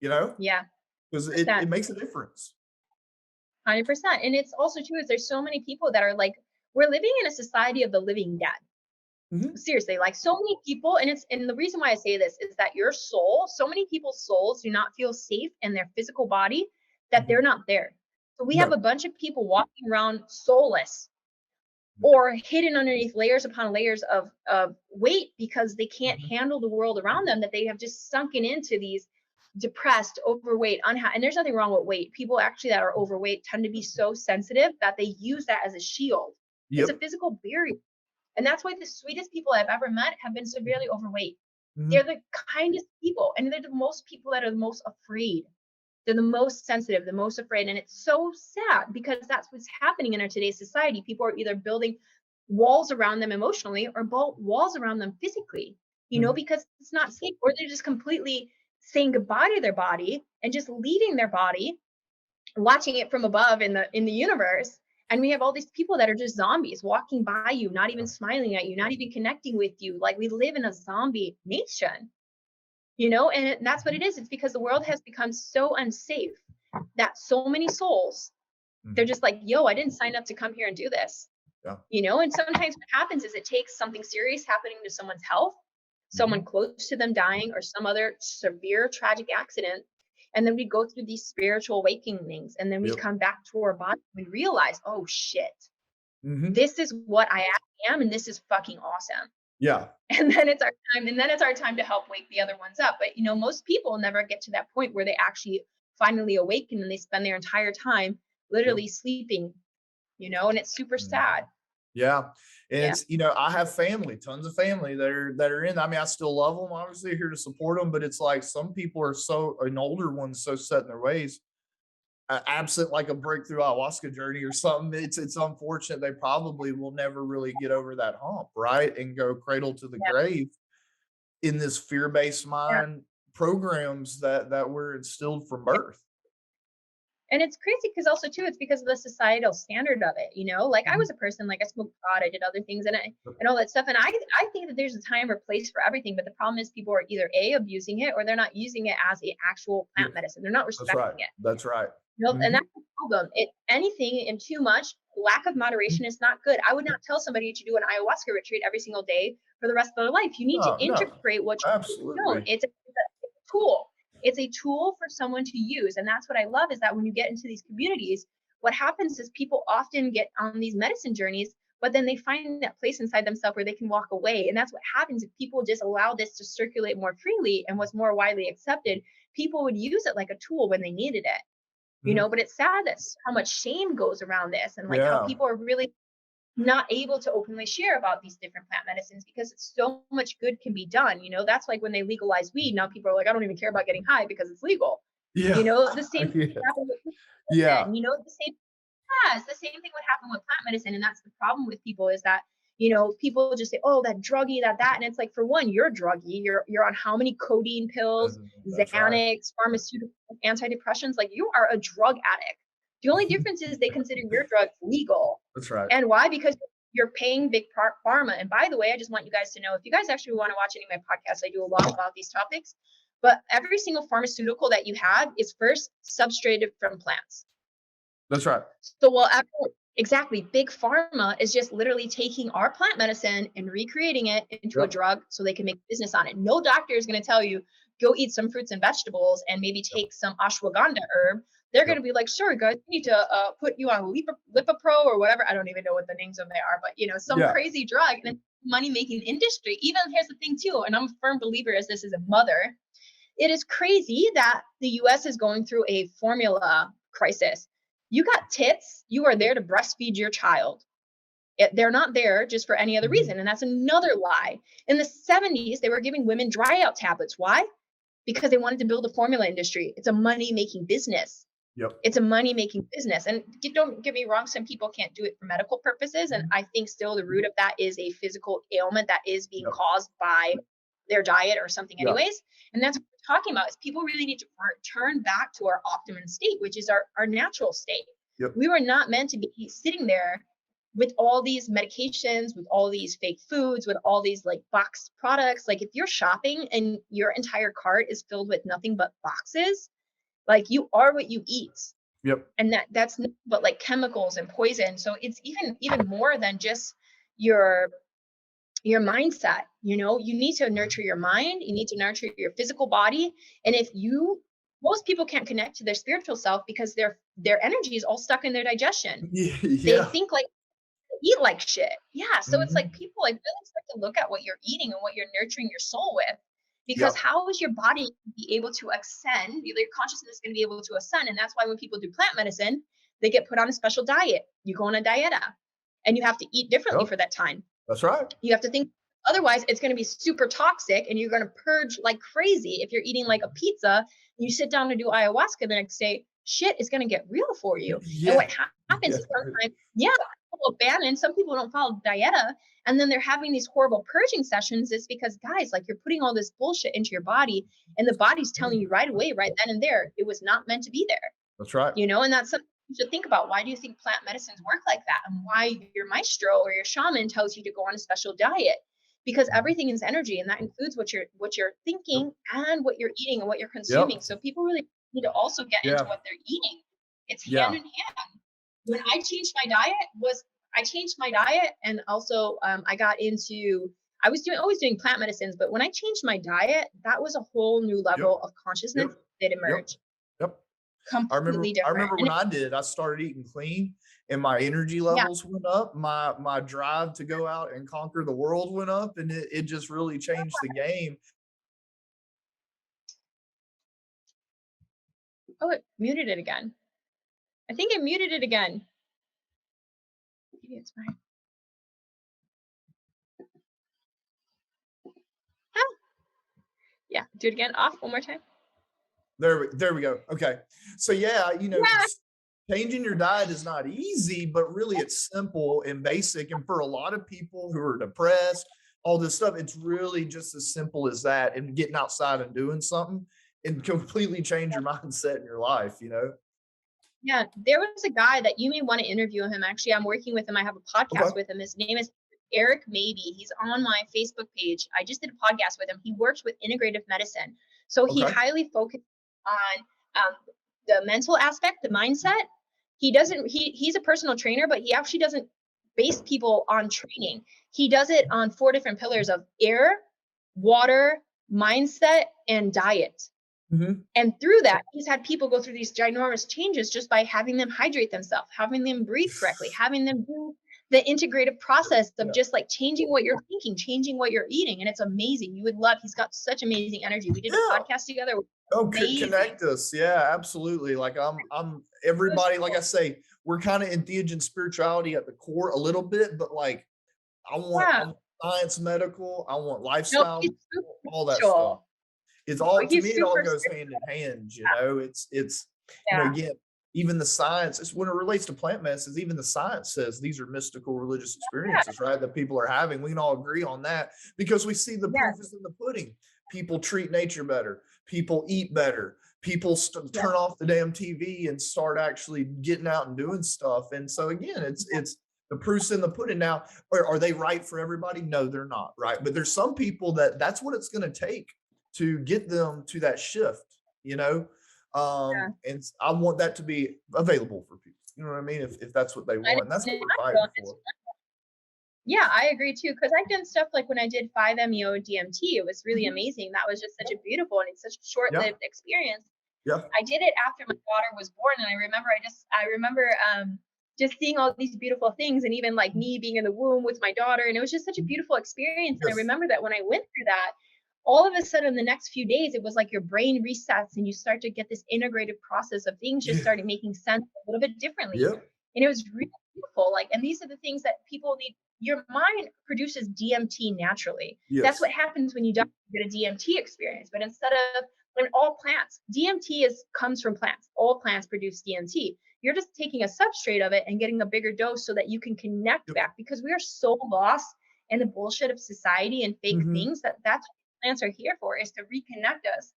[SPEAKER 1] you know?
[SPEAKER 2] Yeah.
[SPEAKER 1] Because it
[SPEAKER 2] 100%.
[SPEAKER 1] makes a difference.
[SPEAKER 2] 100%. And it's also too, is there's so many people that are like, we're living in a society of the living dead.
[SPEAKER 1] Mhm,
[SPEAKER 2] Seriously, like so many people, and the reason why I say this is that your soul, so many people's souls do not feel safe in their physical body, that
[SPEAKER 1] mhm.
[SPEAKER 2] they're not there. So we have
[SPEAKER 1] No.
[SPEAKER 2] a bunch of people walking around soulless,
[SPEAKER 1] Mhm,
[SPEAKER 2] or hidden underneath layers upon layers of weight, because they can't
[SPEAKER 1] mhm,
[SPEAKER 2] handle the world around them, that they have just sunken into these depressed, overweight, unhappy. And there's nothing wrong with weight. People actually that are overweight tend to be so sensitive that they use that as a shield. It's a
[SPEAKER 1] yep.
[SPEAKER 2] physical barrier. And that's why the sweetest people I've ever met have been severely overweight. They're
[SPEAKER 1] Mhm,
[SPEAKER 2] the kindest people, and they're the most people that are the most afraid. They're the most sensitive, the most afraid. And it's so sad, because that's what's happening in our today's society. People are either building walls around them emotionally, or walls around them physically,
[SPEAKER 1] mhm,
[SPEAKER 2] because it's not safe, or they're just completely saying goodbye to their body and just leaving their body, watching it from above in the universe. And we have all these people that are just zombies walking by you, not even smiling at you, not even connecting with you. Like, we live in a zombie nation, and that's what it is. It's because the world has become so unsafe that so many souls, they're
[SPEAKER 1] mhm.
[SPEAKER 2] just like, yo, I didn't sign up to come here and do this.
[SPEAKER 1] Yeah.
[SPEAKER 2] And sometimes what happens is it takes something serious happening to someone's health, someone
[SPEAKER 1] Mhm,
[SPEAKER 2] close to them dying, or some other severe tragic accident. And then we go through these spiritual awakenings, and then we
[SPEAKER 1] yep.
[SPEAKER 2] come back to our body. We realize, oh shit,
[SPEAKER 1] Mhm.
[SPEAKER 2] this is what I am, and this is fucking awesome.
[SPEAKER 1] Yeah.
[SPEAKER 2] And then it's our time to help wake the other ones up. But most people never get to that point where they actually finally awaken, and they spend their entire time
[SPEAKER 1] Yep.
[SPEAKER 2] literally sleeping, and it's super
[SPEAKER 1] Mhm.
[SPEAKER 2] sad.
[SPEAKER 1] Yeah. And
[SPEAKER 2] Yeah.
[SPEAKER 1] it's, I have family, tons of family that are in. I mean, I still love them, obviously here to support them, but it's like some people are so, and older ones so set in their ways, absent like a breakthrough ayahuasca journey or something. It's unfortunate they probably will never really get over that hump, right? And go cradle to the
[SPEAKER 2] Yeah.
[SPEAKER 1] grave in this fear-based
[SPEAKER 2] Yeah.
[SPEAKER 1] mind programs that were instilled from birth.
[SPEAKER 2] And it's crazy because also too, it's because of the societal standard of it. Like I
[SPEAKER 1] Mhm.
[SPEAKER 2] was a person, like I smoked pot, I did other things, and all that stuff. And I think that there's a time or place for everything, but the problem is people are either A, abusing it, or they're not using it as a actual
[SPEAKER 1] Yeah,
[SPEAKER 2] plant medicine. They're not
[SPEAKER 1] that's right.
[SPEAKER 2] respecting it.
[SPEAKER 1] That's right.
[SPEAKER 2] And
[SPEAKER 1] Mhm.
[SPEAKER 2] that's the problem. Anything in too much, lack of moderation is not good. I would not tell somebody to do an ayahuasca retreat every single day for the rest of their life. You need to
[SPEAKER 1] No, no,
[SPEAKER 2] integrate what you don't.
[SPEAKER 1] absolutely.
[SPEAKER 2] It's a tool. It's a tool for someone to use. And that's what I love is that when you get into these communities, what happens is people often get on these medicine journeys, but then they find that place inside themselves where they can walk away. And that's what happens if people just allow this to circulate more freely and was more widely accepted. People would use it like a tool when they needed it.
[SPEAKER 1] Mhm.
[SPEAKER 2] But it's sad that how much shame goes around this and like how
[SPEAKER 1] Yeah.
[SPEAKER 2] people are really not able to openly share about these different plant medicines because so much good can be done. That's like when they legalize weed. Now people are like, I don't even care about getting high because it's legal.
[SPEAKER 1] Yeah.
[SPEAKER 2] The same thing
[SPEAKER 1] Yeah.
[SPEAKER 2] happened with
[SPEAKER 1] Yeah.
[SPEAKER 2] medicine. The same Yes, the same thing would happen with plant medicine, and that's the problem with people is that people just say, "Oh, that druggie, that," and it's like, for one, you're druggy. You're on how many codeine pills,
[SPEAKER 1] That's right.
[SPEAKER 2] Xanax, pharmaceutical antidepressants? Like you are a drug addict. The only difference is they consider your drugs legal,
[SPEAKER 1] That's right.
[SPEAKER 2] and why? Because you're paying big part pharma. And by the way, I just want you guys to know if you guys actually want to watch any of my podcasts, I do a lot about these topics. But every single pharmaceutical that you have is first substrated from plants.
[SPEAKER 1] That's right.
[SPEAKER 2] So exactly, big pharma is just literally taking our plant medicine and recreating it into a
[SPEAKER 1] Yep.
[SPEAKER 2] drug so they can make business on it. No doctor is going to tell you go eat some fruits and vegetables and maybe
[SPEAKER 1] Yep.
[SPEAKER 2] take some ashwagandha herb. They're going
[SPEAKER 1] Yep.
[SPEAKER 2] to be like, sure, guys, we need to put you on Lipopro or whatever. I don't even know what the names of they are, but some
[SPEAKER 1] Yeah.
[SPEAKER 2] crazy drug and money making industry. Even here's the thing too, and I'm a firm believer as this is a mother. It is crazy that the US is going through a formula crisis. You got tits, you are there to breastfeed your child. They're not there just for any other
[SPEAKER 1] Mhm.
[SPEAKER 2] reason. And that's another lie. In the 70s, they were giving women dry out tablets. Why? Because they wanted to build a formula industry. It's a money making business.
[SPEAKER 1] Yep.
[SPEAKER 2] It's a money making business. And don't get me wrong, some people can't do it for medical purposes. And I think still the root of that is a physical ailment that is being
[SPEAKER 1] Yep.
[SPEAKER 2] caused by their diet or something,
[SPEAKER 1] Yeah.
[SPEAKER 2] anyways. And that's what we're talking about is people really need to return back to our optimum state, which is our natural state.
[SPEAKER 1] Yep.
[SPEAKER 2] We were not meant to be sitting there with all these medications, with all these fake foods, with all these like boxed products. Like if you're shopping and your entire cart is filled with nothing but boxes, like you are what you eat.
[SPEAKER 1] Yep.
[SPEAKER 2] And that's but like chemicals and poison. So it's even more than just your mindset. You need to nurture your mind, you need to nurture your physical body. And if you most people can't connect to their spiritual self because their energy is all stuck in their digestion. They
[SPEAKER 1] Yeah.
[SPEAKER 2] think like eat like shit. Yeah. So it's like
[SPEAKER 1] Mhm.
[SPEAKER 2] people like really start to look at what you're eating and what you're nurturing your soul with. Because
[SPEAKER 1] Yep.
[SPEAKER 2] how is your body be able to ascend? Your consciousness is going to be able to ascend. And that's why when people do plant medicine, they get put on a special diet. You go on a dieta and you have to eat differently
[SPEAKER 1] Yep.
[SPEAKER 2] for that time.
[SPEAKER 1] That's right.
[SPEAKER 2] You have to think, otherwise it's going to be super toxic and you're going to purge like crazy. If you're eating like a pizza and you sit down to do ayahuasca the next day, shit is going to get real for you. And
[SPEAKER 1] Yeah.
[SPEAKER 2] what happens
[SPEAKER 1] Yeah.
[SPEAKER 2] is sometimes, yeah, people abandon, some people don't follow dieta, and then they're having these horrible purging sessions. Is because, guys, like you're putting all this bullshit into your body and the body's telling you right away, right then and there, it was not meant to be there.
[SPEAKER 1] That's right.
[SPEAKER 2] And that's something you should think about. Why do you think plant medicines work like that? And why your maestro or your shaman tells you to go on a special diet? Because everything is energy, and that includes what you're
[SPEAKER 1] Yep.
[SPEAKER 2] thinking and what you're eating and what you're consuming.
[SPEAKER 1] Yep.
[SPEAKER 2] So people really need to also get into
[SPEAKER 1] Yeah.
[SPEAKER 2] what they're eating. It's hand
[SPEAKER 1] Yeah.
[SPEAKER 2] in hand. When I changed my diet, and also I got into I was doing always doing plant medicines, but when I changed my diet, that was a whole new
[SPEAKER 1] Yep.
[SPEAKER 2] level of consciousness
[SPEAKER 1] Yep.
[SPEAKER 2] that
[SPEAKER 1] Yep.
[SPEAKER 2] emerged.
[SPEAKER 1] Yep. I remember
[SPEAKER 2] Completely
[SPEAKER 1] I
[SPEAKER 2] different.
[SPEAKER 1] remember when
[SPEAKER 2] And
[SPEAKER 1] I did, I started eating clean and my energy
[SPEAKER 2] yeah.
[SPEAKER 1] levels went up. My drive to go out and conquer the world went up, and it just really changed the game.
[SPEAKER 2] Oh, it muted it again. I think it muted it again. Maybe it's fine. Ah, yeah, do it again. Off one more time.
[SPEAKER 1] There we go. Okay. So yeah,
[SPEAKER 2] Yeah,
[SPEAKER 1] changing your diet is not easy, but really it's simple and basic. And for a lot of people who are depressed, all this stuff, it's really just as simple as that and getting outside and doing something and completely change your mindset in your life,
[SPEAKER 2] yeah. There was a guy that you may want to interview him. Actually, I'm working with him. I have a
[SPEAKER 1] Okay.
[SPEAKER 2] podcast with him. His name is Eric Maybe. He's on my Facebook page. I just did a podcast with him. He works with integrative medicine. So he
[SPEAKER 1] Okay.
[SPEAKER 2] highly focused on the mental aspect, the mindset. He's a personal trainer, but he actually doesn't base people on training. He does it on 4 different pillars of air, water, mindset, and diet.
[SPEAKER 1] Hmm.
[SPEAKER 2] And through that, he's had people go through these ginormous changes just by having them hydrate themselves, having them breathe correctly, having them do the integrative process of
[SPEAKER 1] Yeah.
[SPEAKER 2] just like changing what you're thinking, changing what you're eating. And it's amazing. You would love, he's got such amazing energy. We did a
[SPEAKER 1] Yeah.
[SPEAKER 2] podcast together.
[SPEAKER 1] Oh,
[SPEAKER 2] Amazing.
[SPEAKER 1] connect us. Yeah, absolutely. Like I'm
[SPEAKER 2] It was
[SPEAKER 1] everybody, like I
[SPEAKER 2] cool.
[SPEAKER 1] say, we're kind of entheogen spirituality at the core a little bit, but like I
[SPEAKER 2] Yeah.
[SPEAKER 1] want science medical, I want
[SPEAKER 2] No,
[SPEAKER 1] lifestyle,
[SPEAKER 2] he's super
[SPEAKER 1] all that stuff.
[SPEAKER 2] spiritual.
[SPEAKER 1] It's
[SPEAKER 2] No,
[SPEAKER 1] all to me,
[SPEAKER 2] he's
[SPEAKER 1] it all
[SPEAKER 2] super
[SPEAKER 1] goes
[SPEAKER 2] spiritual.
[SPEAKER 1] hand in hand, it's
[SPEAKER 2] Yeah.
[SPEAKER 1] again, even the science, it's when it relates to plant medicines, even the science says these are mystical religious
[SPEAKER 2] Yeah.
[SPEAKER 1] experiences, right? That people are having. We can all agree on that because we see the
[SPEAKER 2] Yeah.
[SPEAKER 1] proof is in the pudding. People treat nature better, people eat better, people
[SPEAKER 2] Yeah.
[SPEAKER 1] turn off the damn TV and start actually getting out and doing stuff. And so again, it's the proof's in the pudding. Now, are they right for everybody? No, they're not, right? But there's some people that's what it's going to take to get them to that shift, you know?
[SPEAKER 2] Yeah.
[SPEAKER 1] And I want that to be available for people. You know what I mean? If that's what they
[SPEAKER 2] And
[SPEAKER 1] want. And that's what
[SPEAKER 2] it's
[SPEAKER 1] we're
[SPEAKER 2] natural.
[SPEAKER 1] fighting
[SPEAKER 2] And it's
[SPEAKER 1] for.
[SPEAKER 2] Yeah, I agree too. Because I've done stuff like when I did 5-MeO DMT, it was really
[SPEAKER 1] Mhm.
[SPEAKER 2] amazing. That was just such a beautiful and it's such a short-lived
[SPEAKER 1] Yeah.
[SPEAKER 2] experience.
[SPEAKER 1] Yeah.
[SPEAKER 2] I did it after my daughter was born, and I remember just seeing all these beautiful things, and even like me being in the womb with my daughter, and it was just such a beautiful experience. And I
[SPEAKER 1] Yes.
[SPEAKER 2] remember that when I went through that, all of a sudden the next few days, it was like your brain resets and you start to get this integrated process of things just
[SPEAKER 1] Yeah.
[SPEAKER 2] started making sense a little bit differently.
[SPEAKER 1] Yep.
[SPEAKER 2] And it was really beautiful. Like, and these are the things that people need. Your mind produces DMT naturally. That's
[SPEAKER 1] Yes.
[SPEAKER 2] what happens when you get a DMT experience. But instead of when all plants, DMT comes from plants. All plants produce DMT. You're just taking a substrate of it and getting a bigger dose so that you can connect
[SPEAKER 1] Yep.
[SPEAKER 2] back because we are so lost in the bullshit of society and fake
[SPEAKER 1] Hmm.
[SPEAKER 2] things that's what plants are here for, is to reconnect us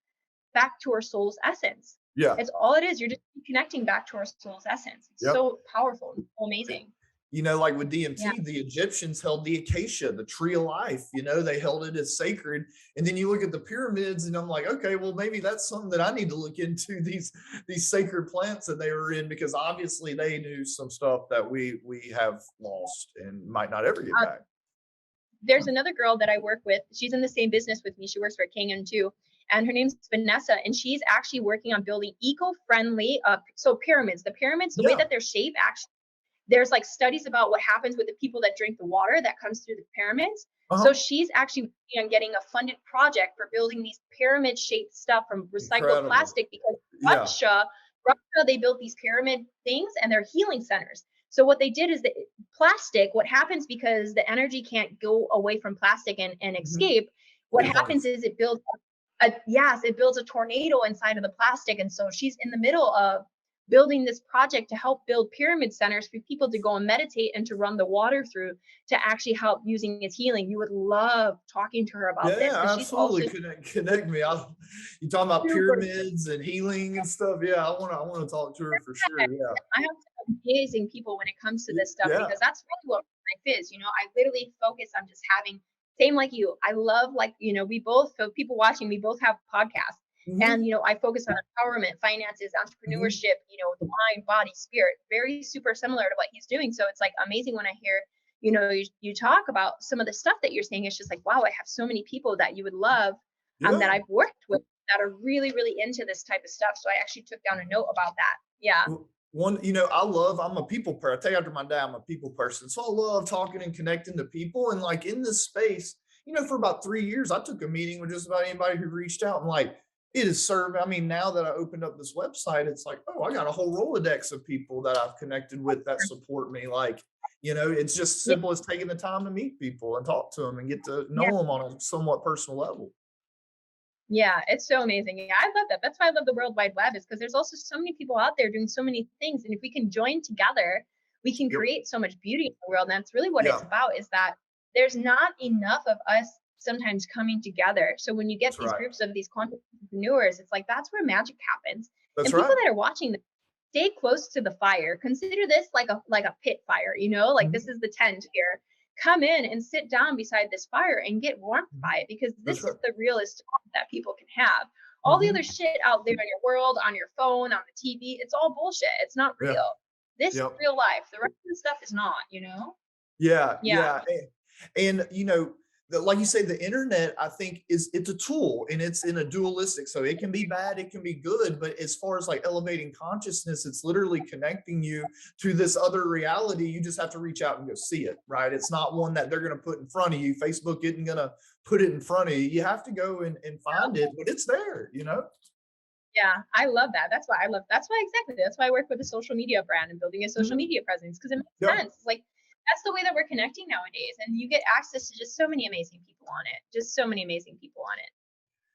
[SPEAKER 2] back to our soul's essence.
[SPEAKER 1] Yeah.
[SPEAKER 2] It's all it is. You're just reconnecting back to our soul's essence. It's
[SPEAKER 1] Yep.
[SPEAKER 2] so powerful and so amazing.
[SPEAKER 1] Like with
[SPEAKER 2] Yeah.
[SPEAKER 1] DMT, the Egyptians held the acacia, the tree of life, they held it as sacred. And then you look at the pyramids and I'm like, okay, well, maybe that's something that I need to look into, these sacred plants that they were in, because obviously they knew some stuff that we have lost and might not ever get
[SPEAKER 2] Uh,
[SPEAKER 1] back.
[SPEAKER 2] there's another girl that I work with. She's in the same business with me. She works for King and too. And her name's Vanessa. And she's actually working on building eco-friendly pyramids. The pyramids, the way
[SPEAKER 1] Yeah.
[SPEAKER 2] that they're shaped, actually, there's like studies about what happens with the people that drink the water that comes through the pyramids. So
[SPEAKER 1] Uh-huh.
[SPEAKER 2] she's actually working on getting a funded project for building these pyramid shaped stuff from recycled
[SPEAKER 1] Incredible.
[SPEAKER 2] plastic because
[SPEAKER 1] Yeah.
[SPEAKER 2] Russia, they built these pyramid things and they're healing centers. So what they did is that plastic, what happens because the energy can't go away from plastic and
[SPEAKER 1] Mhm.
[SPEAKER 2] escape, what
[SPEAKER 1] It
[SPEAKER 2] happens
[SPEAKER 1] burns.
[SPEAKER 2] is it builds it builds a tornado inside of the plastic. And so she's in the middle of building this project to help build pyramid centers for people to go and meditate and to run the water through to actually help using its healing. You would love talking to her about this
[SPEAKER 1] Yeah,
[SPEAKER 2] because she's also
[SPEAKER 1] absolutely. Connect me. You talking about
[SPEAKER 2] super.
[SPEAKER 1] pyramids and healing and stuff. Yeah, I wanna talk to her for sure. Yeah.
[SPEAKER 2] I have some amazing people when it comes to this stuff
[SPEAKER 1] Yeah.
[SPEAKER 2] because that's really what life is. I literally focus on just having, same like you. I love, like, we both, for people watching, we both have podcasts.
[SPEAKER 1] Mhm.
[SPEAKER 2] And, I focus on empowerment, finances,
[SPEAKER 1] Mhm.
[SPEAKER 2] entrepreneurship, the mind, body, spirit, very super similar to what he's doing. So it's like amazing when I hear, you talk about some of the stuff that you're saying. It's just like, wow, I have so many people that you would love that
[SPEAKER 1] Yeah.
[SPEAKER 2] I've worked with that are really, really into this type of stuff. So I actually took down a note about that. Yeah.
[SPEAKER 1] One, I'm a people person. I take after my dad, I'm a people person. So I love talking and connecting to people. And like in this space, for about 3 years, I took a meeting with just about anybody who reached out, and like it is served. I mean, now that I opened up this website, it's like, oh, I got a whole Rolodex of people that I've connected with that support me. Like, It's just
[SPEAKER 2] Yeah.
[SPEAKER 1] simple as taking the time to meet people and talk to them and get to
[SPEAKER 2] Yeah.
[SPEAKER 1] know them on a somewhat personal level.
[SPEAKER 2] Yeah, it's so amazing. Yeah, I love that. That's why I love the World Wide Web, is because there's also so many people out there doing so many things. And if we can join together, we can
[SPEAKER 1] Yep.
[SPEAKER 2] create so much beauty in the world. And that's really what it's
[SPEAKER 1] Yeah.
[SPEAKER 2] about, is that there's not enough of us sometimes coming together. So when you get
[SPEAKER 1] That's
[SPEAKER 2] these
[SPEAKER 1] right.
[SPEAKER 2] groups of these content entrepreneurs, it's like that's where magic happens.
[SPEAKER 1] That's
[SPEAKER 2] And people
[SPEAKER 1] right.
[SPEAKER 2] that are watching this, stay close to the fire. Consider this like a pit fire, like
[SPEAKER 1] Mhm.
[SPEAKER 2] this is the tent here. Come in and sit down beside this fire and get warmed
[SPEAKER 1] Mhm.
[SPEAKER 2] by it, because
[SPEAKER 1] That's
[SPEAKER 2] this is
[SPEAKER 1] right.
[SPEAKER 2] the realest talk that people can have. All the
[SPEAKER 1] Mhm.
[SPEAKER 2] other shit out there in your world, on your phone, on the TV, it's all bullshit. It's not
[SPEAKER 1] Yeah.
[SPEAKER 2] real. This is
[SPEAKER 1] Yep.
[SPEAKER 2] real life. The rest of the stuff is not.
[SPEAKER 1] Yeah,
[SPEAKER 2] Yeah.
[SPEAKER 1] yeah, and like you say, the internet, I think it's a tool and it's in a dualistic, so it can be bad, it can be good, but as far as like elevating consciousness, it's literally connecting you to this other reality. You just have to reach out and go see it, right? It's not one that they're going to put in front of you. Facebook isn't going to put it in front of you. You have to go and find it, but it's there.
[SPEAKER 2] Yeah, I love that. That's why exactly. That's why I work with a social media brand and building a social
[SPEAKER 1] Mhm.
[SPEAKER 2] media presence, because it makes
[SPEAKER 1] Yeah.
[SPEAKER 2] sense. It's like that's the way that we're connecting nowadays. And you get access to just so many amazing people on it. Just so many amazing people on it.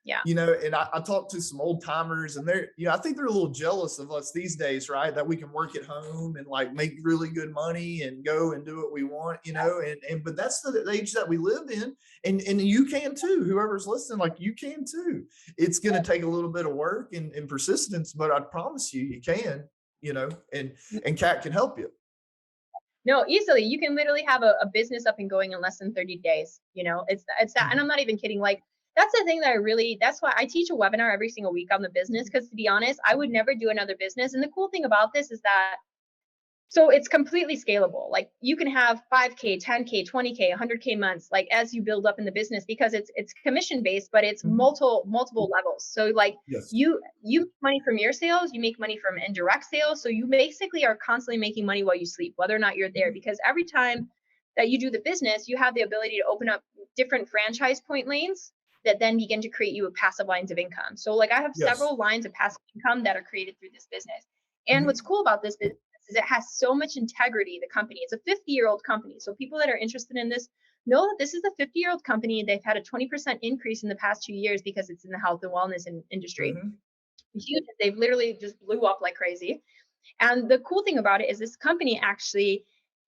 [SPEAKER 2] Yeah.
[SPEAKER 1] And I talked to some old timers, and I think they're a little jealous of us these days, right? That we can work at home and like make really good money and go and do what we want. But that's the age that we live in, and you can too. Whoever's listening, like you can too. It's going to take a little bit of work and persistence, but I promise you can. And Kat can help you.
[SPEAKER 2] No, easily. You can literally have a business up and going in less than 30 days. It's that. And
[SPEAKER 1] Mhm.
[SPEAKER 2] I'm not even kidding. Like, that's the thing that that's why I teach a webinar every single week on the business. Cause to be honest, I would never do another business. And the cool thing about this is that, so it's completely scalable. Like you can have 5K, 10K, 20K, 100K months, like as you build up in the business, because it's commission based, but it's
[SPEAKER 1] Mhm.
[SPEAKER 2] multiple levels. So like
[SPEAKER 1] Yes.
[SPEAKER 2] you make money from your sales, you make money from indirect sales. So you basically are constantly making money while you sleep, whether or not you're there,
[SPEAKER 1] Mhm.
[SPEAKER 2] because every time that you do the business, you have the ability to open up different franchise point lanes that then begin to create you with passive lines of income. So like I have
[SPEAKER 1] Yes.
[SPEAKER 2] several lines of passive income that are created through this business. And what's
[SPEAKER 1] Mhm.
[SPEAKER 2] cool about this business is it has so much integrity. The company, it's a 50-year-old company. So people that are interested in this know that this is a 50-year-old company. They've had a 20% increase in the past 2 years because it's in the health and wellness industry.
[SPEAKER 1] Mhm.
[SPEAKER 2] Huge. They've literally just blew up like crazy. And the cool thing about it is this company actually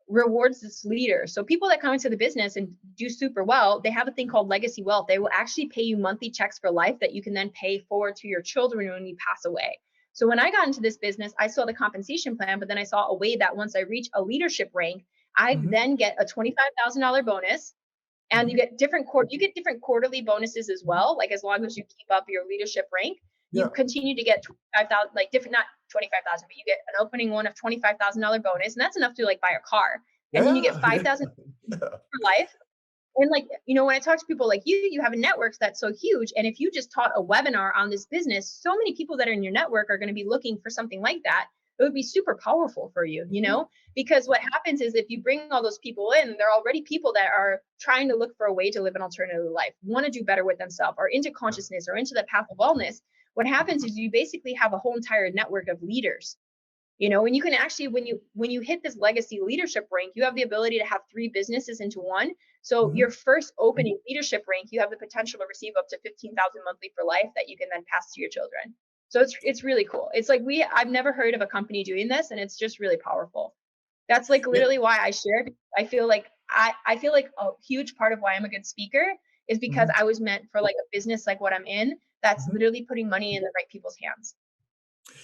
[SPEAKER 2] rewards its leaders. So people that come into the business and do super well, they have a thing called legacy wealth. They will actually pay you monthly checks for life that you can then pay forward to your children when you pass away. So when I got into this business, I saw the compensation plan, but then I saw a way that once I reach a leadership rank, I
[SPEAKER 1] Mhm.
[SPEAKER 2] then get a $25,000 bonus, and
[SPEAKER 1] Mhm.
[SPEAKER 2] you get different quarterly bonuses as
[SPEAKER 1] Mhm.
[SPEAKER 2] well. Like as long as you keep up your leadership rank, you
[SPEAKER 1] Yeah.
[SPEAKER 2] continue to get 25,000, like different, not 25,000, but you get an opening one of $25,000 bonus, and that's enough to like buy a car. And then you get
[SPEAKER 1] Yeah.
[SPEAKER 2] 5,000
[SPEAKER 1] Yeah.
[SPEAKER 2] for life. And like, when I talk to people like you have a network that's so huge. And if you just taught a webinar on this business, so many people that are in your network are going to be looking for something like that. It would be super powerful for you, because what happens is if you bring all those people in, they're already people that are trying to look for a way to live an alternative life, want to do better with themselves, or into
[SPEAKER 1] Yeah.
[SPEAKER 2] consciousness or into the path of wellness. What happens is you basically have a whole entire network of leaders. And you can actually, when you hit this legacy leadership rank, you have the ability to have three businesses into one. So your
[SPEAKER 1] Mhm.
[SPEAKER 2] first opening leadership rank, you have the potential to receive up to 15,000 monthly for life that you can then pass to your children. So it's really cool. It's like I've never heard of a company doing this, and it's just really powerful. That's like
[SPEAKER 1] Yeah.
[SPEAKER 2] literally why I shared. I feel like a huge part of why I'm a good speaker is because
[SPEAKER 1] Mhm.
[SPEAKER 2] I was meant for like a business like what I'm in, that's
[SPEAKER 1] Mhm.
[SPEAKER 2] literally putting money in the right people's hands,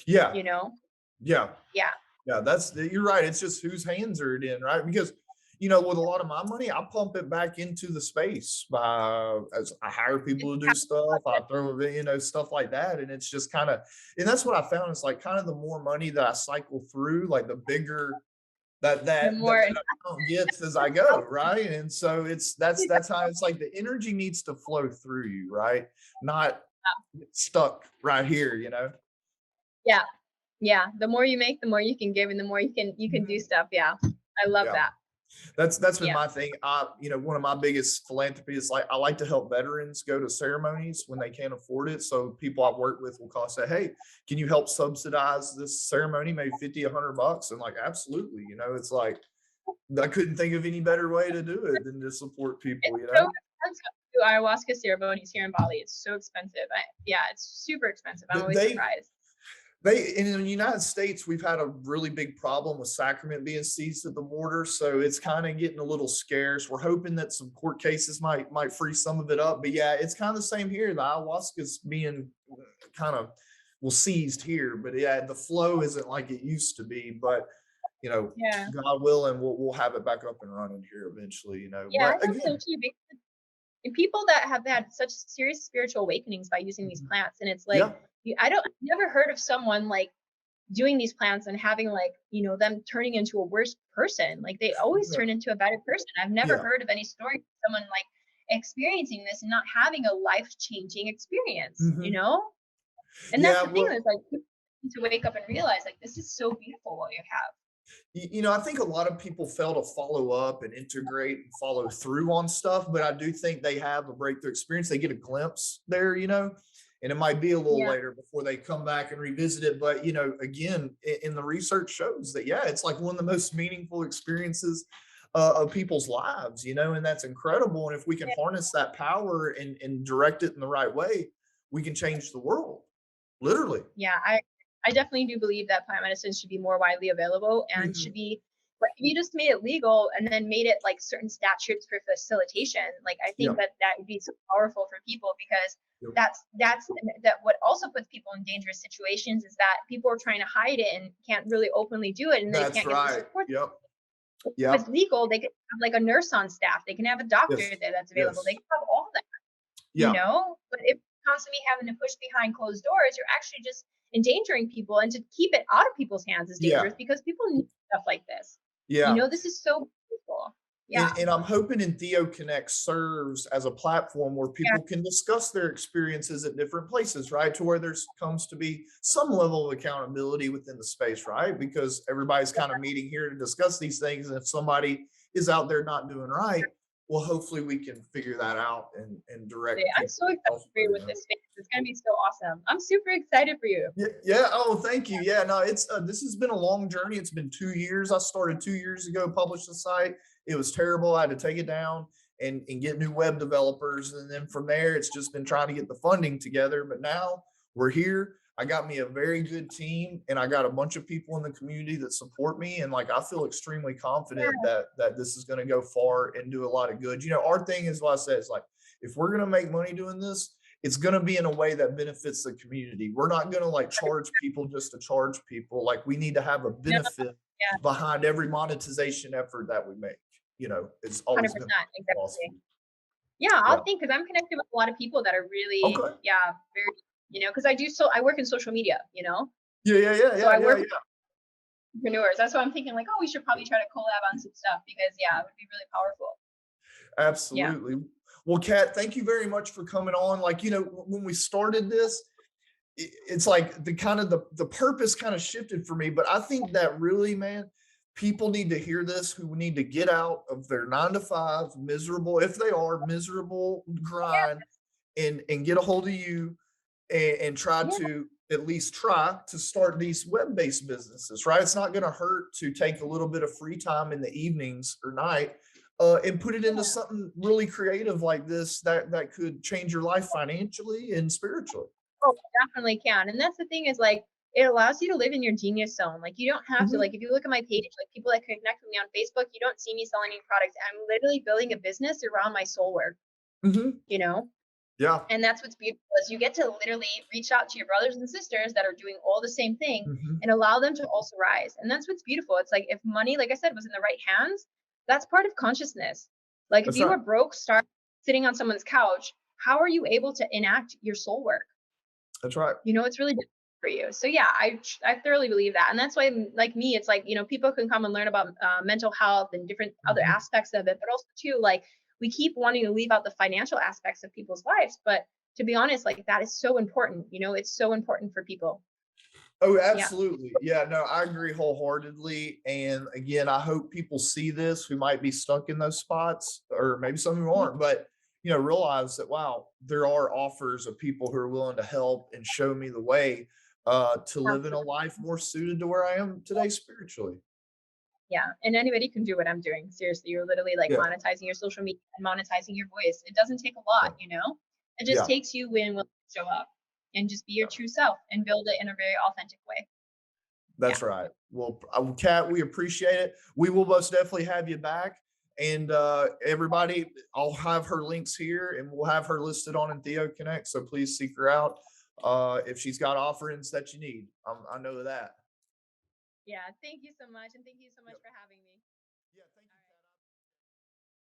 [SPEAKER 1] Yeah.
[SPEAKER 2] you know?
[SPEAKER 1] Yeah.
[SPEAKER 2] Yeah.
[SPEAKER 1] Yeah. You're right. It's just whose hands are it in, right? Because, with a lot of my money, I pump it back into the space as I hire
[SPEAKER 2] It's
[SPEAKER 1] people to do stuff. I throw it, stuff like that. And it's just and that's what I found. It's like kind of the more money that I cycle through, like the bigger that
[SPEAKER 2] the
[SPEAKER 1] that that,
[SPEAKER 2] more.
[SPEAKER 1] that amount gets as I go, right? And so that's how it's like the energy needs to flow through you, right? Not stuck right here.
[SPEAKER 2] Yeah. Yeah. The more you make, the more you can give, and the more you can do
[SPEAKER 1] Mhm.
[SPEAKER 2] stuff. Yeah. I love
[SPEAKER 1] Yeah.
[SPEAKER 2] that.
[SPEAKER 1] That's been
[SPEAKER 2] Yeah.
[SPEAKER 1] my thing. One of my biggest philanthropy is like I like to help veterans go to ceremonies when they can't afford it. So people I've worked with will call say, "Hey, can you help subsidize this ceremony? Maybe 50, $100?" And like, absolutely. It's like I couldn't think of any better way to do it than to support
[SPEAKER 2] It's
[SPEAKER 1] people, you
[SPEAKER 2] so
[SPEAKER 1] know?
[SPEAKER 2] expensive to do ayahuasca ceremonies here in Bali. It's so expensive. Yeah, it's super expensive. I'm always
[SPEAKER 1] They
[SPEAKER 2] surprised.
[SPEAKER 1] in the United States, we've had a really big problem with sacrament being seized at the border, so it's kind of getting a little scarce. We're hoping that some court cases might free some of it up, but yeah, it's kind of the same here. The ayahuasca's being kind of well seized here, but yeah, the flow isn't like it used to be. But you know,
[SPEAKER 2] Yeah.
[SPEAKER 1] God willing, we'll have it back up and running here eventually. You know,
[SPEAKER 2] Yeah, I
[SPEAKER 1] but
[SPEAKER 2] hope so
[SPEAKER 1] again,
[SPEAKER 2] too. Because and people that have had such serious spiritual awakenings by using these plants, and it's like
[SPEAKER 1] yeah,
[SPEAKER 2] I've never heard of someone like doing these plants and having like them turning into a worse person. Like they always
[SPEAKER 1] yeah,
[SPEAKER 2] turn into a better person. I've never
[SPEAKER 1] yeah.
[SPEAKER 2] heard of any story of someone like experiencing this and not having a life changing experience.
[SPEAKER 1] Mhm.
[SPEAKER 2] And that's
[SPEAKER 1] Yeah,
[SPEAKER 2] the thing,
[SPEAKER 1] well,
[SPEAKER 2] is like people need to wake up and realize like this is so beautiful what you have.
[SPEAKER 1] you know, I think a lot of people fail to follow up and integrate and follow through on stuff, but I do think they have a breakthrough experience. They get a glimpse there, you know, and it might be a little
[SPEAKER 2] Yeah,
[SPEAKER 1] later before they come back and revisit it. But, you know, again, in the research shows that, yeah, it's like one of the most meaningful experiences of people's lives, you know, and that's incredible. And if we can
[SPEAKER 2] yeah,
[SPEAKER 1] harness that power and direct it in the right way, we can change the world, literally.
[SPEAKER 2] yeah. I definitely do believe that plant medicine should be more widely available and should
[SPEAKER 1] Mhm.
[SPEAKER 2] be like if you just made it legal and then made it like certain statutes for facilitation, like I
[SPEAKER 1] Yeah.
[SPEAKER 2] think that that would be so powerful for people because
[SPEAKER 1] Yep.
[SPEAKER 2] that what also puts people in dangerous situations is that people are trying to hide it and can't really openly do it and they
[SPEAKER 1] That's
[SPEAKER 2] can't get the
[SPEAKER 1] right.
[SPEAKER 2] support.
[SPEAKER 1] Yep.
[SPEAKER 2] If it's
[SPEAKER 1] Yep.
[SPEAKER 2] legal, they could have like a nurse on staff, they can have a doctor
[SPEAKER 1] Yes.
[SPEAKER 2] there that's available, they
[SPEAKER 1] Yes.
[SPEAKER 2] can have all that.
[SPEAKER 1] Yeah.
[SPEAKER 2] But if you're constantly having to push behind closed doors, you're actually just endangering people. And to keep it out of people's hands is
[SPEAKER 1] Yeah.
[SPEAKER 2] dangerous because people need stuff like this.
[SPEAKER 1] Yeah.
[SPEAKER 2] This is so beautiful. Yeah,
[SPEAKER 1] And I'm hoping in Theo Connect serves as a platform where
[SPEAKER 2] yeah,
[SPEAKER 1] people can discuss their experiences at different places, right? To where there's comes to be some level of accountability within the space, right? Because everybody's kind of meeting here to discuss these things. And if somebody is out there not doing right, well, hopefully we can figure that out and direct
[SPEAKER 2] I'm
[SPEAKER 1] people
[SPEAKER 2] so excited for
[SPEAKER 1] elsewhere,
[SPEAKER 2] you
[SPEAKER 1] you
[SPEAKER 2] with
[SPEAKER 1] know?
[SPEAKER 2] this space. It's gonna be so awesome. I'm super excited for you.
[SPEAKER 1] Yeah, yeah. Oh, thank you. Yeah, no, it's this has been a long journey. It's been 2 years. I started 2 years ago, published the site. It was terrible. I had to take it down and get new web developers. And then from there, it's just been trying to get the funding together. But now we're here. I got me a very good team and I got a bunch of people in the community that support me. And like I feel extremely confident
[SPEAKER 2] Yeah,
[SPEAKER 1] that this is going to go far and do a lot of good. You know, our thing is what I said, it's like if we're gonna make money doing this, it's going to be in a way that benefits the community. We're not going to like charge people just to charge people. Like we need to have a
[SPEAKER 2] no,
[SPEAKER 1] benefit
[SPEAKER 2] yeah,
[SPEAKER 1] behind every monetization effort that we make. You know, it's always been
[SPEAKER 2] 100%, exactly.
[SPEAKER 1] philosophy.
[SPEAKER 2] Yeah,
[SPEAKER 1] Yeah.
[SPEAKER 2] I'll think because I'm connected with a lot of people that are really,
[SPEAKER 1] Okay.
[SPEAKER 2] yeah, very, because I work in social media,
[SPEAKER 1] Yeah. Yeah. Yeah.
[SPEAKER 2] so
[SPEAKER 1] Yeah.
[SPEAKER 2] I
[SPEAKER 1] Yeah.
[SPEAKER 2] work with
[SPEAKER 1] Yeah.
[SPEAKER 2] entrepreneurs. That's why I'm thinking like, oh, we should probably try to collab on some stuff because yeah, it would be really powerful. Yeah.
[SPEAKER 1] Absolutely. Well, Kat, thank you very much for coming on. Like, you know, when we started this, it's like the kind of the purpose kind of shifted for me. But I think that really, man, people need to hear this who need to get out of their 9 to 5 miserable, if they are miserable grind and get a hold of you and try
[SPEAKER 2] Yeah.
[SPEAKER 1] to at least try to start these web-based businesses, right? It's not going to hurt to take a little bit of free time in the evenings or night and put it into
[SPEAKER 2] Yeah.
[SPEAKER 1] something really creative like this that could change your life financially and spiritually.
[SPEAKER 2] Oh, I definitely can. And that's the thing is like it allows you to live in your genius zone. Like you don't have to
[SPEAKER 1] Mhm,
[SPEAKER 2] like if you look at my page, like people that connect with me on Facebook, you don't see me selling any products. I'm literally building a business around my soul work,
[SPEAKER 1] mhm.
[SPEAKER 2] you know?
[SPEAKER 1] Yeah.
[SPEAKER 2] And that's what's beautiful is you get to literally reach out to your brothers and sisters that are doing all the same thing
[SPEAKER 1] Mhm.
[SPEAKER 2] and allow them to also rise. And that's what's beautiful. It's like if money, like I said, was in the right hands, that's part of consciousness. Like if
[SPEAKER 1] That's
[SPEAKER 2] you
[SPEAKER 1] right.
[SPEAKER 2] were broke, start sitting on someone's couch, how are you able to enact your soul work?
[SPEAKER 1] That's right.
[SPEAKER 2] It's really difficult for you. So yeah, I thoroughly believe that, and that's why, like me, it's like people can come and learn about mental health and different other
[SPEAKER 1] Mhm.
[SPEAKER 2] aspects of it, but also too like we keep wanting to leave out the financial aspects of people's lives, but to be honest, like that is so important. It's so important for people.
[SPEAKER 1] Oh,
[SPEAKER 2] Yeah,
[SPEAKER 1] absolutely. Yeah, no, I agree wholeheartedly. And again, I hope people see this who might be stuck in those spots, or maybe some who
[SPEAKER 2] yeah,
[SPEAKER 1] aren't, but realize that wow, there are offers of people who are willing to help and show me the way to live in a
[SPEAKER 2] absolutely.
[SPEAKER 1] life more suited to where I am today spiritually.
[SPEAKER 2] Yeah, and anybody can do what I'm doing. Seriously, you're literally like
[SPEAKER 1] Yeah.
[SPEAKER 2] monetizing your social media and monetizing your voice. It doesn't take a
[SPEAKER 1] Yeah.
[SPEAKER 2] lot, you know? It just
[SPEAKER 1] Yeah.
[SPEAKER 2] takes you when will show up and just be your true self and build it in a very authentic way. Yeah.
[SPEAKER 1] That's right. Well, Kat, we appreciate it. We will most definitely have you back. And everybody, I'll have her links here and we'll have her listed on in Theo Connect. So please seek her out if she's got offerings that you need. I know that.
[SPEAKER 2] Yeah. Thank you so much. And thank you so much
[SPEAKER 1] Yep.
[SPEAKER 2] for having me.
[SPEAKER 1] Yeah. Thank